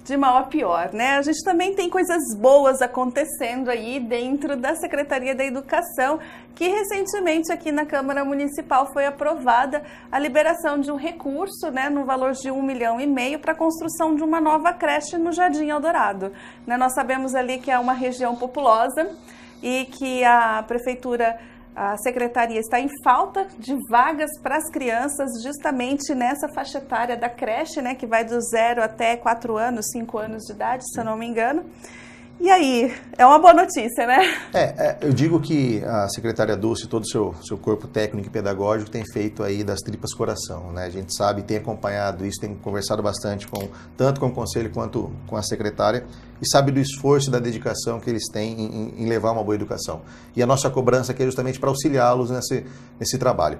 de mal a pior, né? A gente também tem coisas boas acontecendo aí dentro da Secretaria da Educação, que recentemente aqui na Câmara Municipal foi aprovada a liberação de um recurso, né, no valor de R$1,5 milhão para a construção de uma nova creche no Jardim Eldorado. Né, nós sabemos ali que é uma região populosa e que a Prefeitura, a Secretaria está em falta de vagas para as crianças justamente nessa faixa etária da creche, né, que vai do 0 até 4 anos, 5 anos de idade, se eu não me engano. E aí, é uma boa notícia, né? Eu digo que a secretária Dulce e todo o seu corpo técnico e pedagógico tem feito aí das tripas coração, né? A gente sabe, tem acompanhado isso, tem conversado bastante tanto com o conselho quanto com a secretária e sabe do esforço e da dedicação que eles têm em levar uma boa educação. E a nossa cobrança aqui é justamente para auxiliá-los nesse trabalho.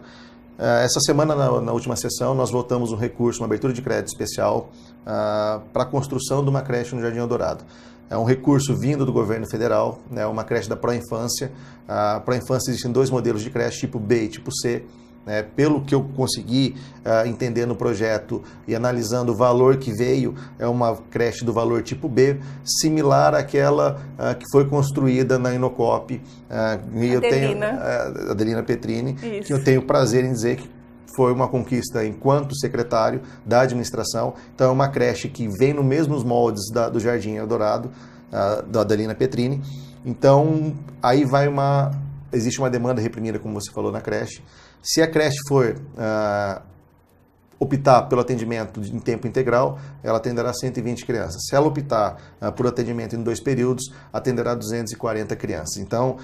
Essa semana, na última sessão, nós votamos um recurso, uma abertura de crédito especial para a construção de uma creche no Jardim Eldorado. É um recurso vindo do governo federal, né, uma creche da Pró-Infância. A Pró-Infância existem 2 modelos de creche, tipo B e tipo C. Né, pelo que eu consegui entender no projeto e analisando o valor que veio, é uma creche do valor tipo B, similar àquela que foi construída na Inocop. Adelina Petrini, isso. Que eu tenho prazer em dizer que foi uma conquista enquanto secretário da administração. Então é uma creche que vem nos mesmos moldes do Jardim Eldorado, da Adelina Petrini. Então aí existe uma demanda reprimida, como você falou, na creche. Se a creche for optar pelo atendimento em tempo integral, ela atenderá 120 crianças. Se ela optar por atendimento em 2 períodos, atenderá 240 crianças. Então,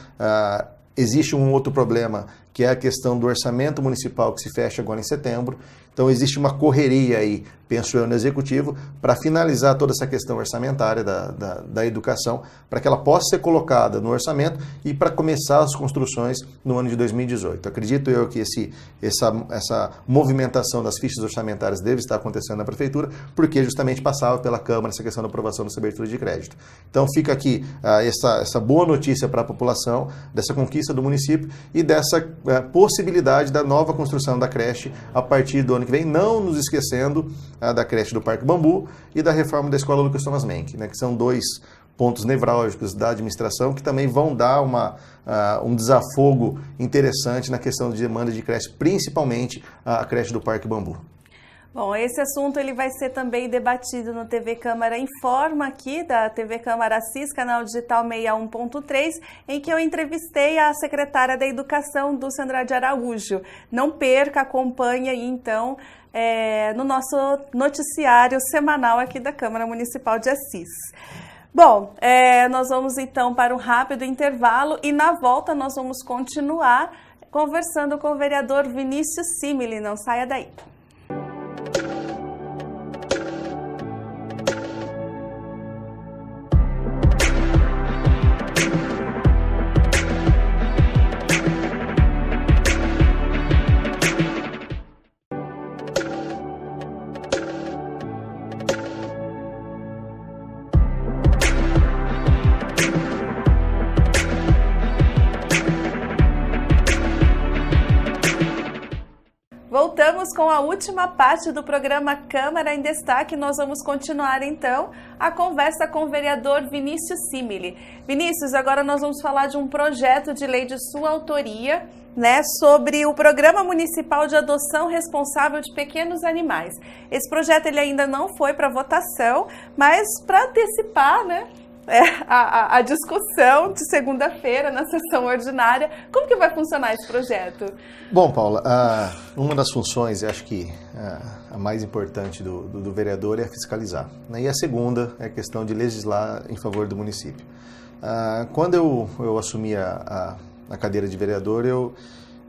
existe um outro problema, que é a questão do orçamento municipal que se fecha agora em setembro. Então, existe uma correria aí, penso eu, no Executivo, para finalizar toda essa questão orçamentária da educação, para que ela possa ser colocada no orçamento e para começar as construções no ano de 2018. Acredito eu que essa movimentação das fichas orçamentárias deve estar acontecendo na Prefeitura, porque justamente passava pela Câmara essa questão da aprovação dessa abertura de crédito. Então, fica aqui essa boa notícia para a população, dessa conquista do município e dessa possibilidade da nova construção da creche a partir do ano que vem, não nos esquecendo da creche do Parque Bambu e da reforma da Escola Lucas Thomas Menck, né, que são 2 pontos nevrálgicos da administração que também vão dar um desafogo interessante na questão de demanda de creche, principalmente a creche do Parque Bambu. Bom, esse assunto ele vai ser também debatido no TV Câmara Informa, aqui da TV Câmara Assis, canal digital 61.3, em que eu entrevistei a secretária da Educação, Dulce Andrade Araújo. Não perca, acompanhe aí então no nosso noticiário semanal aqui da Câmara Municipal de Assis. Bom, nós vamos então para um rápido intervalo e na volta nós vamos continuar conversando com o vereador Vinícius Simili. Não saia daí. Voltamos com a última parte do programa Câmara em Destaque. Nós vamos continuar, então, a conversa com o vereador Vinícius Simili. Vinícius, agora nós vamos falar de um projeto de lei de sua autoria, né, sobre o Programa Municipal de Adoção Responsável de Pequenos Animais. Esse projeto ele ainda não foi para votação, mas para antecipar, né, a discussão de segunda-feira na sessão ordinária. Como que vai funcionar esse projeto? Bom, Paula, uma das funções, eu acho que a mais importante do vereador é fiscalizar, né? E a segunda é a questão de legislar em favor do município. Quando eu assumi a cadeira de vereador, eu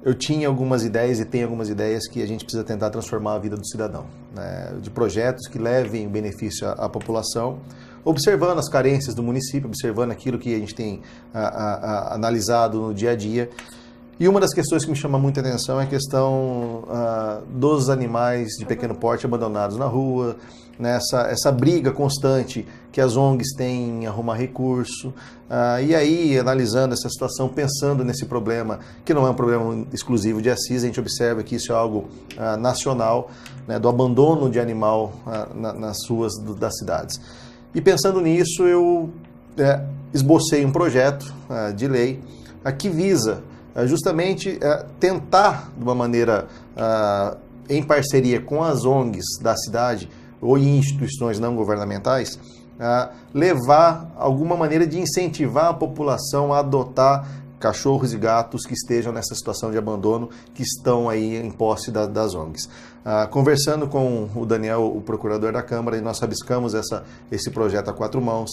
eu tinha algumas ideias e tenho algumas ideias que a gente precisa tentar transformar a vida do cidadão, né? De projetos que levem benefício à população, observando as carências do município, observando aquilo que a gente tem analisado no dia a dia. E uma das questões que me chama muita atenção é a questão dos animais de pequeno porte abandonados na rua, né? Essa briga constante que as ONGs têm em arrumar recurso. E aí, analisando essa situação, pensando nesse problema, que não é um problema exclusivo de Assis, a gente observa que isso é algo nacional, né? Do abandono de animal nas ruas das cidades. E pensando nisso, eu esbocei um projeto de lei que visa justamente tentar, de uma maneira em parceria com as ONGs da cidade ou instituições não governamentais, levar alguma maneira de incentivar a população a adotar cachorros e gatos que estejam nessa situação de abandono, que estão aí em posse das ONGs. Conversando com o Daniel, o procurador da Câmara, e nós rabiscamos esse projeto a 4 mãos,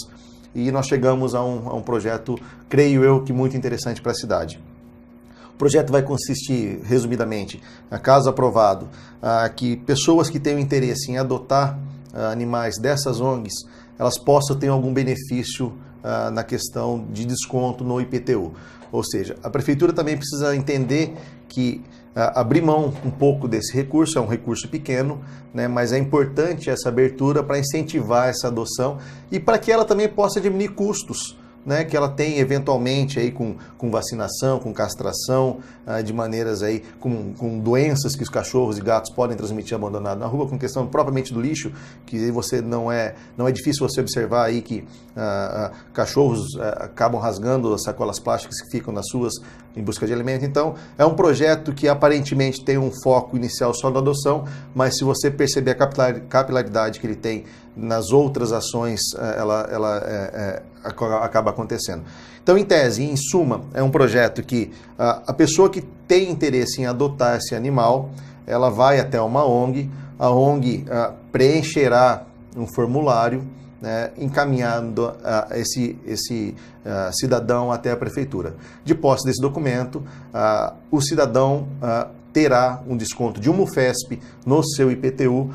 e nós chegamos a um projeto, creio eu, que muito interessante para a cidade. O projeto vai consistir, resumidamente, caso aprovado, que pessoas que tenham interesse em adotar animais dessas ONGs, elas possam ter algum benefício na questão de desconto no IPTU. Ou seja, a Prefeitura também precisa entender que abrir mão um pouco desse recurso, é um recurso pequeno, né, mas é importante essa abertura para incentivar essa adoção e para que ela também possa diminuir custos, né, que ela tem eventualmente aí com vacinação, com castração, de maneiras aí com doenças que os cachorros e gatos podem transmitir abandonado na rua, com questão propriamente do lixo, que você não é difícil você observar aí que cachorros acabam rasgando as sacolas plásticas que ficam nas ruas em busca de alimento. Então, é um projeto que aparentemente tem um foco inicial só na adoção, mas se você perceber a capilaridade que ele tem nas outras ações, ela acaba acontecendo. Então, em tese, em suma, é um projeto que a pessoa que tem interesse em adotar esse animal, ela vai até uma ONG, a ONG preencherá um formulário, né, encaminhando esse cidadão até a Prefeitura. De posse desse documento, o cidadão terá um desconto de uma UFESP no seu IPTU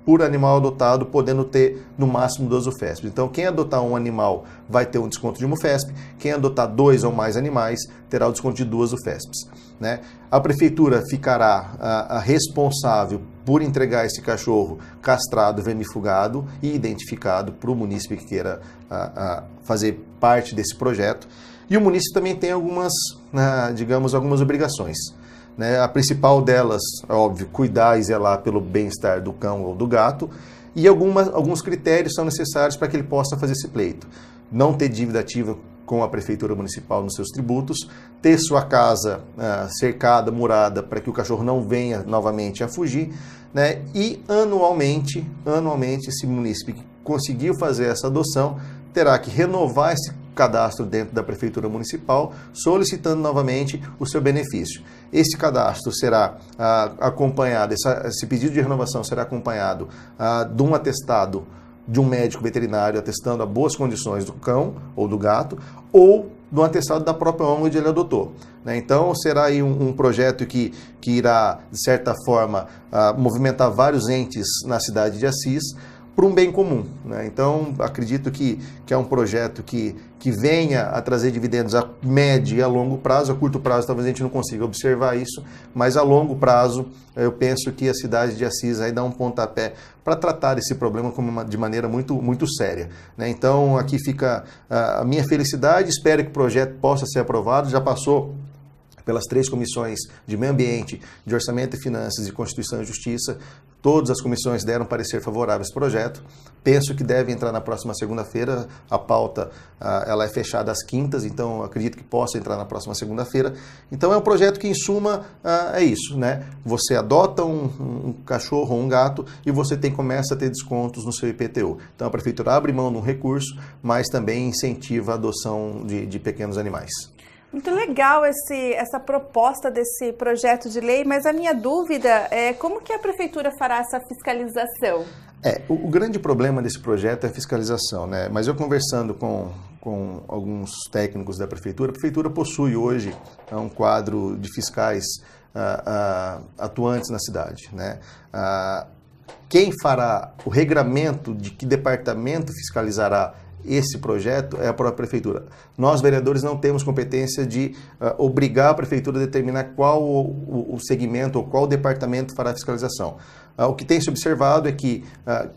por animal adotado, podendo ter no máximo 2 UFESP. Então, quem adotar um animal vai ter um desconto de uma UFESP, quem adotar 2 ou mais animais terá o desconto de 2 UFESPs. Né? A Prefeitura ficará responsável por entregar esse cachorro castrado, vermifugado e identificado para o munícipe que queira fazer parte desse projeto. E o munícipe também tem algumas obrigações. Né? A principal delas, é óbvio, cuidar e zelar pelo bem-estar do cão ou do gato, e alguns critérios são necessários para que ele possa fazer esse pleito. Não ter dívida ativa com a Prefeitura Municipal nos seus tributos, ter sua casa cercada, murada, para que o cachorro não venha novamente a fugir, né? E anualmente, esse munícipe que conseguiu fazer essa adoção terá que renovar esse cadastro dentro da Prefeitura Municipal, solicitando novamente o seu benefício. Esse cadastro será acompanhado, esse pedido de renovação será acompanhado de um atestado de um médico veterinário atestando as boas condições do cão ou do gato, ou de um atestado da própria ONG onde ele adotou. Né? Então, será aí um projeto que irá, de certa forma, movimentar vários entes na cidade de Assis, para um bem comum. Né? Então, acredito que é um projeto que venha a trazer dividendos a médio e a longo prazo. A curto prazo, talvez a gente não consiga observar isso, mas a longo prazo, eu penso que a cidade de Assis vai dar um pontapé para tratar esse problema de maneira muito, muito séria. Né? Então, aqui fica a minha felicidade, espero que o projeto possa ser aprovado, já passou pelas 3 comissões de Meio Ambiente, de Orçamento e Finanças e Constituição e Justiça. Todas as comissões deram parecer favorável a esse projeto. Penso que deve entrar na próxima segunda-feira. A pauta ela é fechada às quintas, então acredito que possa entrar na próxima segunda-feira. Então é um projeto que, em suma, é isso, né? Você adota um cachorro ou um gato e você começa a ter descontos no seu IPTU. Então a Prefeitura abre mão de um recurso, mas também incentiva a adoção de pequenos animais. Muito legal essa proposta desse projeto de lei, mas a minha dúvida é como que a Prefeitura fará essa fiscalização? O grande problema desse projeto é a fiscalização, né? Mas eu conversando com alguns técnicos da prefeitura, a prefeitura possui hoje um quadro de fiscais atuantes na cidade, né? Quem fará o regramento de que departamento fiscalizará esse projeto é a própria prefeitura. Nós, vereadores, não temos competência de obrigar a prefeitura a determinar qual o segmento ou qual departamento fará a fiscalização. O que tem se observado é que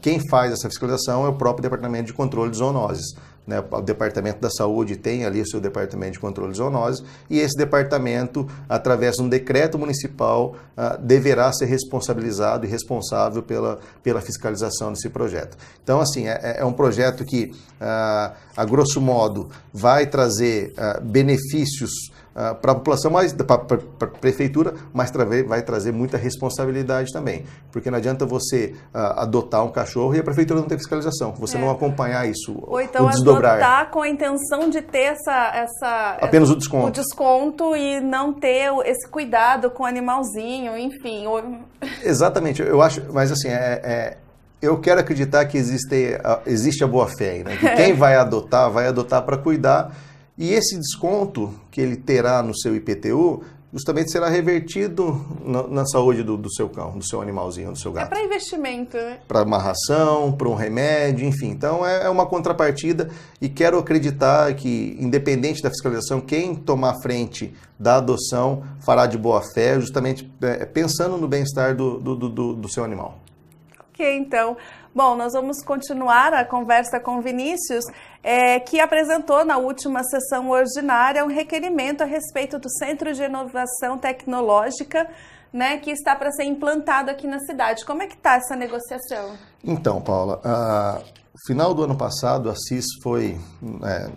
quem faz essa fiscalização é o próprio Departamento de Controle de Zoonoses, né? O Departamento da Saúde tem ali o seu Departamento de Controle de Zoonoses e esse departamento, através de um decreto municipal, deverá ser responsabilizado e responsável pela fiscalização desse projeto. Então, assim, é um projeto que, a grosso modo, vai trazer benefícios para a população, para a prefeitura, mas vai trazer muita responsabilidade também. Porque não adianta você adotar um cachorro e a prefeitura não ter fiscalização, você não acompanhar isso, ou então desdobrar. Adotar com a intenção de ter apenas o desconto. O desconto e não ter esse cuidado com o animalzinho, enfim. Exatamente, eu acho, mas assim, eu quero acreditar que existe a boa-fé, né? Que quem vai adotar para cuidar. E esse desconto que ele terá no seu IPTU, justamente será revertido na saúde do seu cão, do seu animalzinho, do seu gato. É para investimento, né? Para uma ração, para um remédio, enfim. Então é uma contrapartida e quero acreditar que, independente da fiscalização, quem tomar frente da adoção fará de boa fé, justamente pensando no bem-estar do seu animal. Ok, então. Bom, nós vamos continuar a conversa com o Vinícius, que apresentou na última sessão ordinária um requerimento a respeito do Centro de Inovação Tecnológica, né, que está para ser implantado aqui na cidade. Como é que está essa negociação? Então, Paula, no final do ano passado, a CIS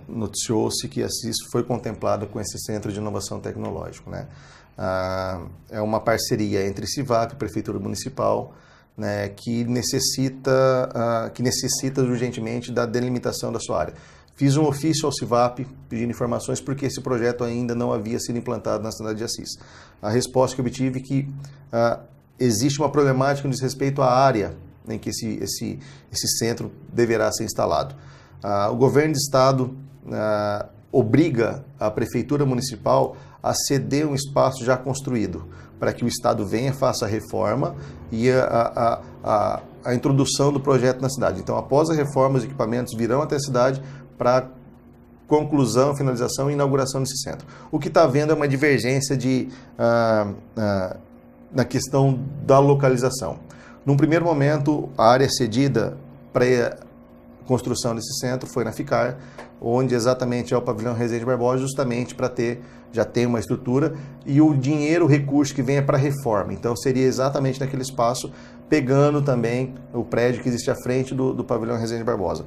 noticiou-se que a CIS foi contemplada com esse Centro de Inovação Tecnológico, né? É uma parceria entre CIVAP e Prefeitura Municipal, né, que necessita urgentemente da delimitação da sua área. Fiz um ofício ao CIVAP pedindo informações porque esse projeto ainda não havia sido implantado na cidade de Assis. A resposta que obtive é que existe uma problemática no diz respeito à área em que esse centro deverá ser instalado. O governo do estado obriga a prefeitura municipal a ceder um espaço já construído, para que o Estado venha, faça a reforma e a introdução do projeto na cidade. Então, após a reforma, os equipamentos virão até a cidade para conclusão, finalização e inauguração desse centro. O que está havendo é uma divergência na questão da localização. Num primeiro momento, a área cedida para a construção desse centro foi na FICAR, onde exatamente é o pavilhão Rezende Barbosa, justamente para já tem uma estrutura e o dinheiro, o recurso que vem é para reforma. Então seria exatamente naquele espaço, pegando também o prédio que existe à frente do pavilhão Rezende Barbosa.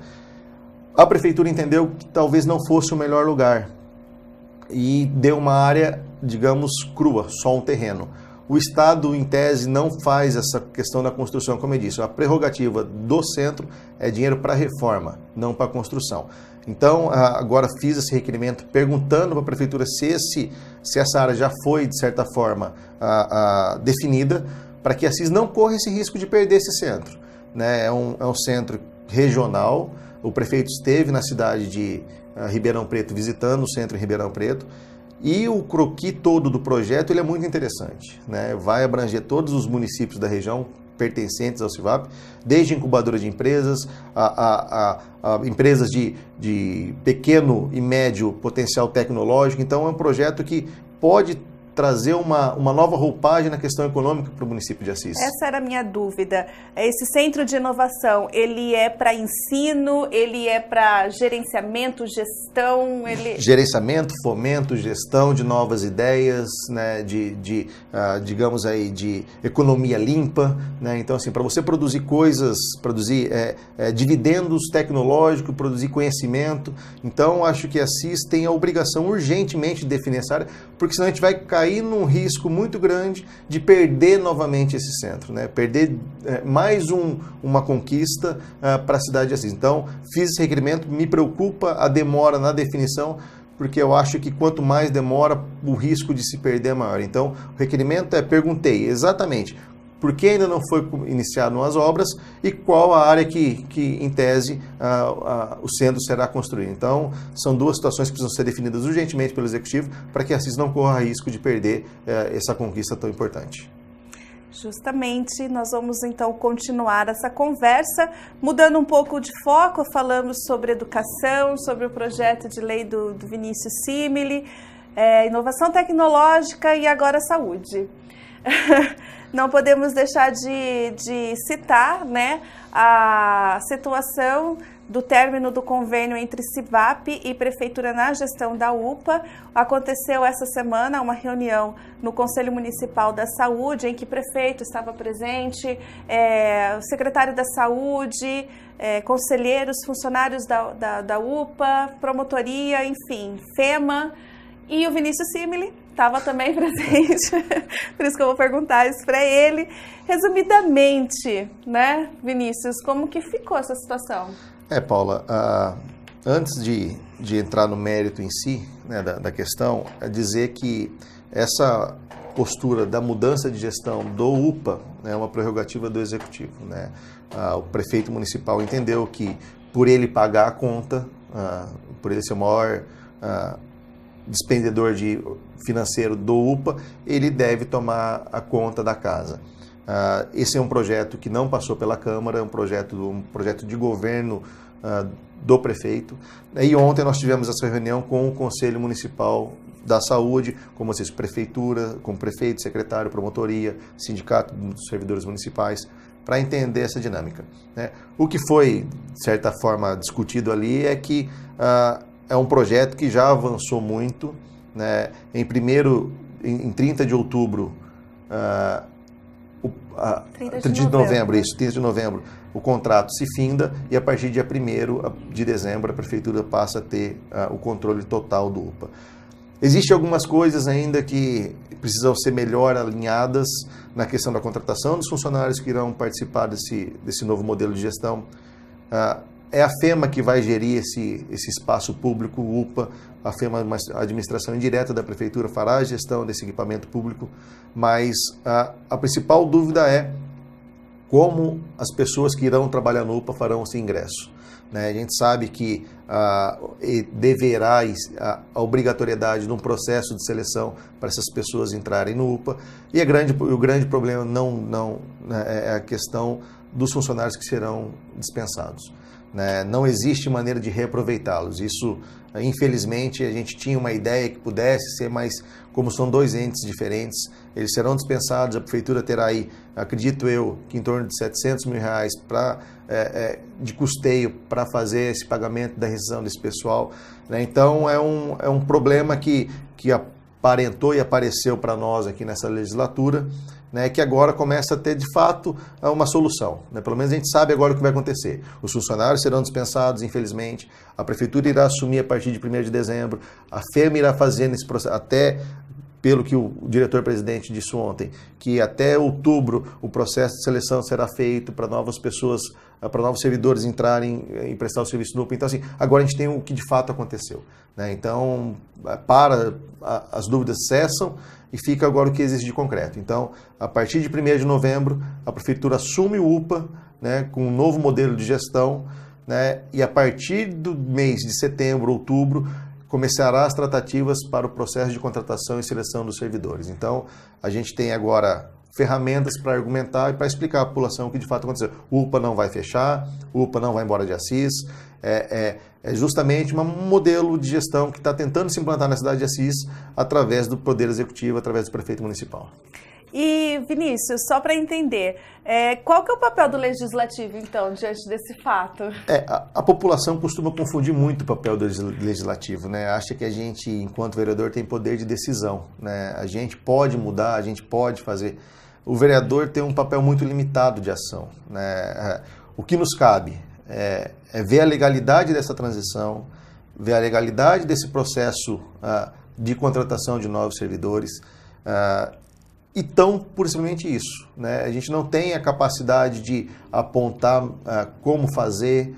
A prefeitura entendeu que talvez não fosse o melhor lugar e deu uma área, digamos, crua, só um terreno. O Estado, em tese, não faz essa questão da construção, como eu disse. A prerrogativa do centro é dinheiro para reforma, não para construção. Então, agora fiz esse requerimento perguntando para a prefeitura se essa área já foi, de certa forma, definida, para que a Assis não corra esse risco de perder esse centro, né? É um centro regional. O prefeito esteve na cidade de Ribeirão Preto, visitando o centro em Ribeirão Preto, e o croquis todo do projeto ele é muito interessante, né? Vai abranger todos os municípios da região pertencentes ao CIVAP, desde incubadora de empresas, a empresas de pequeno e médio potencial tecnológico. Então é um projeto que pode trazer uma nova roupagem na questão econômica para o município de Assis. Essa era a minha dúvida. Esse centro de inovação, ele é para ensino, ele é para gerenciamento, gestão? Gerenciamento, fomento, gestão de novas ideias, né, digamos aí, de economia limpa, né? Então, assim, para você produzir coisas, produzir dividendos tecnológicos, produzir conhecimento. Então, acho que a Assis tem a obrigação urgentemente de definir essa área, porque senão a gente vai cair num risco muito grande de perder novamente esse centro, né? Perder mais uma conquista para a cidade de Assis. Então, fiz esse requerimento, me preocupa a demora na definição, porque eu acho que quanto mais demora, o risco de se perder é maior. Então, o requerimento perguntei exatamente por que ainda não foi iniciado as obras e qual a área que em tese, o centro será construído. Então, são duas situações que precisam ser definidas urgentemente pelo Executivo para que a Assis não corra risco de perder essa conquista tão importante. Justamente, nós vamos então continuar essa conversa, mudando um pouco de foco, falamos sobre educação, sobre o projeto de lei do Vinícius Simile, inovação tecnológica e agora saúde. Não podemos deixar de citar, né, a situação do término do convênio entre CIVAP e Prefeitura na gestão da UPA. Aconteceu essa semana uma reunião no Conselho Municipal da Saúde, em que o prefeito estava presente, o secretário da Saúde, conselheiros, funcionários da UPA, promotoria, enfim, FEMA, e o Vinícius Simile estava também presente, por isso que eu vou perguntar isso para ele. Resumidamente, né, Vinícius, como que ficou essa situação? Paula, antes de entrar no mérito em si, né, da questão, é dizer que essa postura da mudança de gestão do UPA, né, é uma prerrogativa do Executivo, né? O prefeito municipal entendeu que, por ele pagar a conta, por ele ser o maior despendedor financeiro do UPA, ele deve tomar a conta da casa. Esse é um projeto que não passou pela Câmara, é um projeto de governo do prefeito. E ontem nós tivemos essa reunião com o Conselho Municipal da Saúde, como vocês, prefeitura, com prefeito, secretário, promotoria, sindicato dos servidores municipais, para entender essa dinâmica, né? O que foi, de certa forma, discutido ali é que é um projeto que já avançou muito, né? Em 30 de outubro, 30 de novembro, o contrato se finda e a partir do dia 1º de dezembro a Prefeitura passa a ter o controle total do UPA. Existem algumas coisas ainda que precisam ser melhor alinhadas na questão da contratação dos funcionários que irão participar desse novo modelo de gestão. É a FEMA que vai gerir esse espaço público, o UPA. A FEMA, a administração indireta da Prefeitura, fará a gestão desse equipamento público, mas a principal dúvida é como as pessoas que irão trabalhar no UPA farão esse ingresso, né? A gente sabe que deverá a obrigatoriedade de um processo de seleção para essas pessoas entrarem no UPA, e o grande problema é a questão dos funcionários que serão dispensados, né? Não existe maneira de reaproveitá-los. Isso, infelizmente, a gente tinha uma ideia que pudesse ser, mas como são dois entes diferentes, eles serão dispensados. A Prefeitura terá aí, acredito eu, que em torno de R$700 mil de custeio para fazer esse pagamento da rescisão desse pessoal, né? Então é um problema que aparentou e apareceu para nós aqui nessa legislatura, né, que agora começa a ter, de fato, uma solução, né? Pelo menos a gente sabe agora o que vai acontecer. Os funcionários serão dispensados, infelizmente, a Prefeitura irá assumir a partir de 1º de dezembro, a FEMA irá fazer nesse processo, até, pelo que o diretor-presidente disse ontem, que até outubro o processo de seleção será feito para novas pessoas, para novos servidores entrarem e prestar o serviço no UPA. Então, assim, agora a gente tem o que de fato aconteceu, né? Então, as dúvidas cessam e fica agora o que existe de concreto. Então, a partir de 1º de novembro, a Prefeitura assume o UPA, né, com um novo modelo de gestão, né, e a partir do mês de setembro, outubro, começará as tratativas para o processo de contratação e seleção dos servidores. Então, a gente tem agora ferramentas para argumentar e para explicar à população o que de fato aconteceu. O UPA não vai fechar, o UPA não vai embora de Assis, é justamente um modelo de gestão que está tentando se implantar na cidade de Assis através do Poder Executivo, através do Prefeito Municipal. E, Vinícius, só para entender, qual que é o papel do Legislativo, então, diante desse fato? A população costuma confundir muito o papel do Legislativo, né? Acha que a gente, enquanto vereador, tem poder de decisão, né? A gente pode mudar, a gente pode fazer. O vereador tem um papel muito limitado de ação, né? O que nos cabe é ver a legalidade dessa transição, ver a legalidade desse processo de contratação de novos servidores, e tão por simplesmente isso, né? A gente não tem a capacidade de apontar como fazer,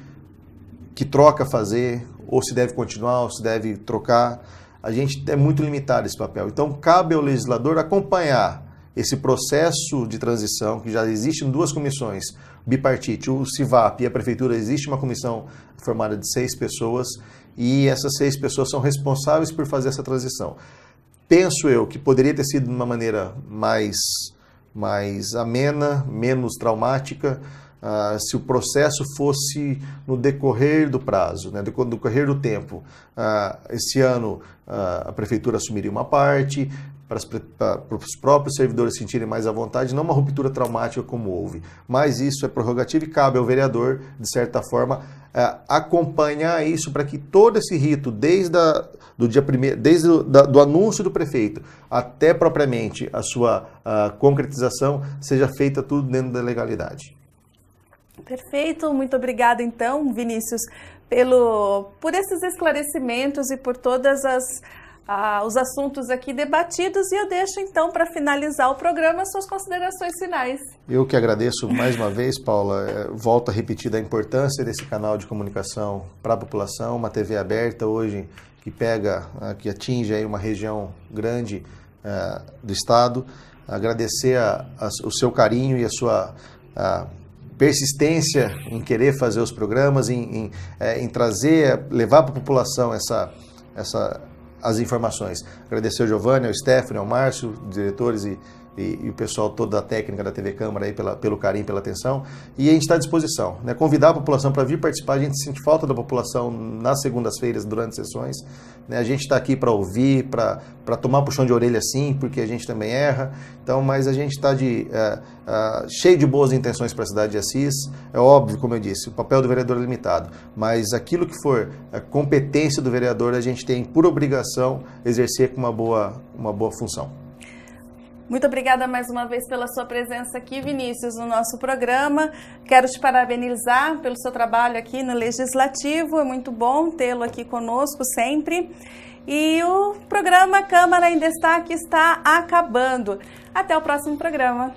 que troca fazer, ou se deve continuar, ou se deve trocar. A gente é muito limitado esse papel. Então, cabe ao legislador acompanhar esse processo de transição, que já existem duas comissões, bipartite, o CIVAP e a Prefeitura, existe uma comissão formada de 6 pessoas, e essas 6 pessoas são responsáveis por fazer essa transição. Penso eu que poderia ter sido de uma maneira mais amena, menos traumática, se o processo fosse no decorrer do prazo, né, no decorrer do tempo. Esse ano a Prefeitura assumiria uma parte, para os próprios servidores se sentirem mais à vontade, não uma ruptura traumática como houve. Mas isso é prerrogativa e cabe ao vereador, de certa forma, acompanhar isso para que todo esse rito, desde o anúncio do prefeito até propriamente a sua concretização, seja feita tudo dentro da legalidade. Perfeito, muito obrigada então, Vinícius, por esses esclarecimentos e por todas os assuntos aqui debatidos, e eu deixo então para finalizar o programa suas considerações finais. Eu que agradeço mais uma vez, Paula, volto a repetir da importância desse canal de comunicação para a população, uma TV aberta hoje que atinge aí uma região grande do estado, agradecer o seu carinho e a sua persistência em querer fazer os programas, em levar para a população as informações. Agradecer ao Giovanni, ao Stephanie, ao Márcio, diretores e o pessoal todo da técnica da TV Câmara aí pelo carinho, pela atenção. E a gente está à disposição, né? Convidar a população para vir participar. A gente sente falta da população nas segundas-feiras, durante sessões, né? A gente está aqui para ouvir, para tomar puxão de orelha sim, porque a gente também erra. Então, mas a gente está cheio de boas intenções para a cidade de Assis. É óbvio, como eu disse, o papel do vereador é limitado, mas aquilo que for a competência do vereador, a gente tem por obrigação exercer com uma boa função. Muito obrigada mais uma vez pela sua presença aqui, Vinícius, no nosso programa. Quero te parabenizar pelo seu trabalho aqui no Legislativo. É muito bom tê-lo aqui conosco sempre. E o programa Câmara em Destaque está acabando. Até o próximo programa.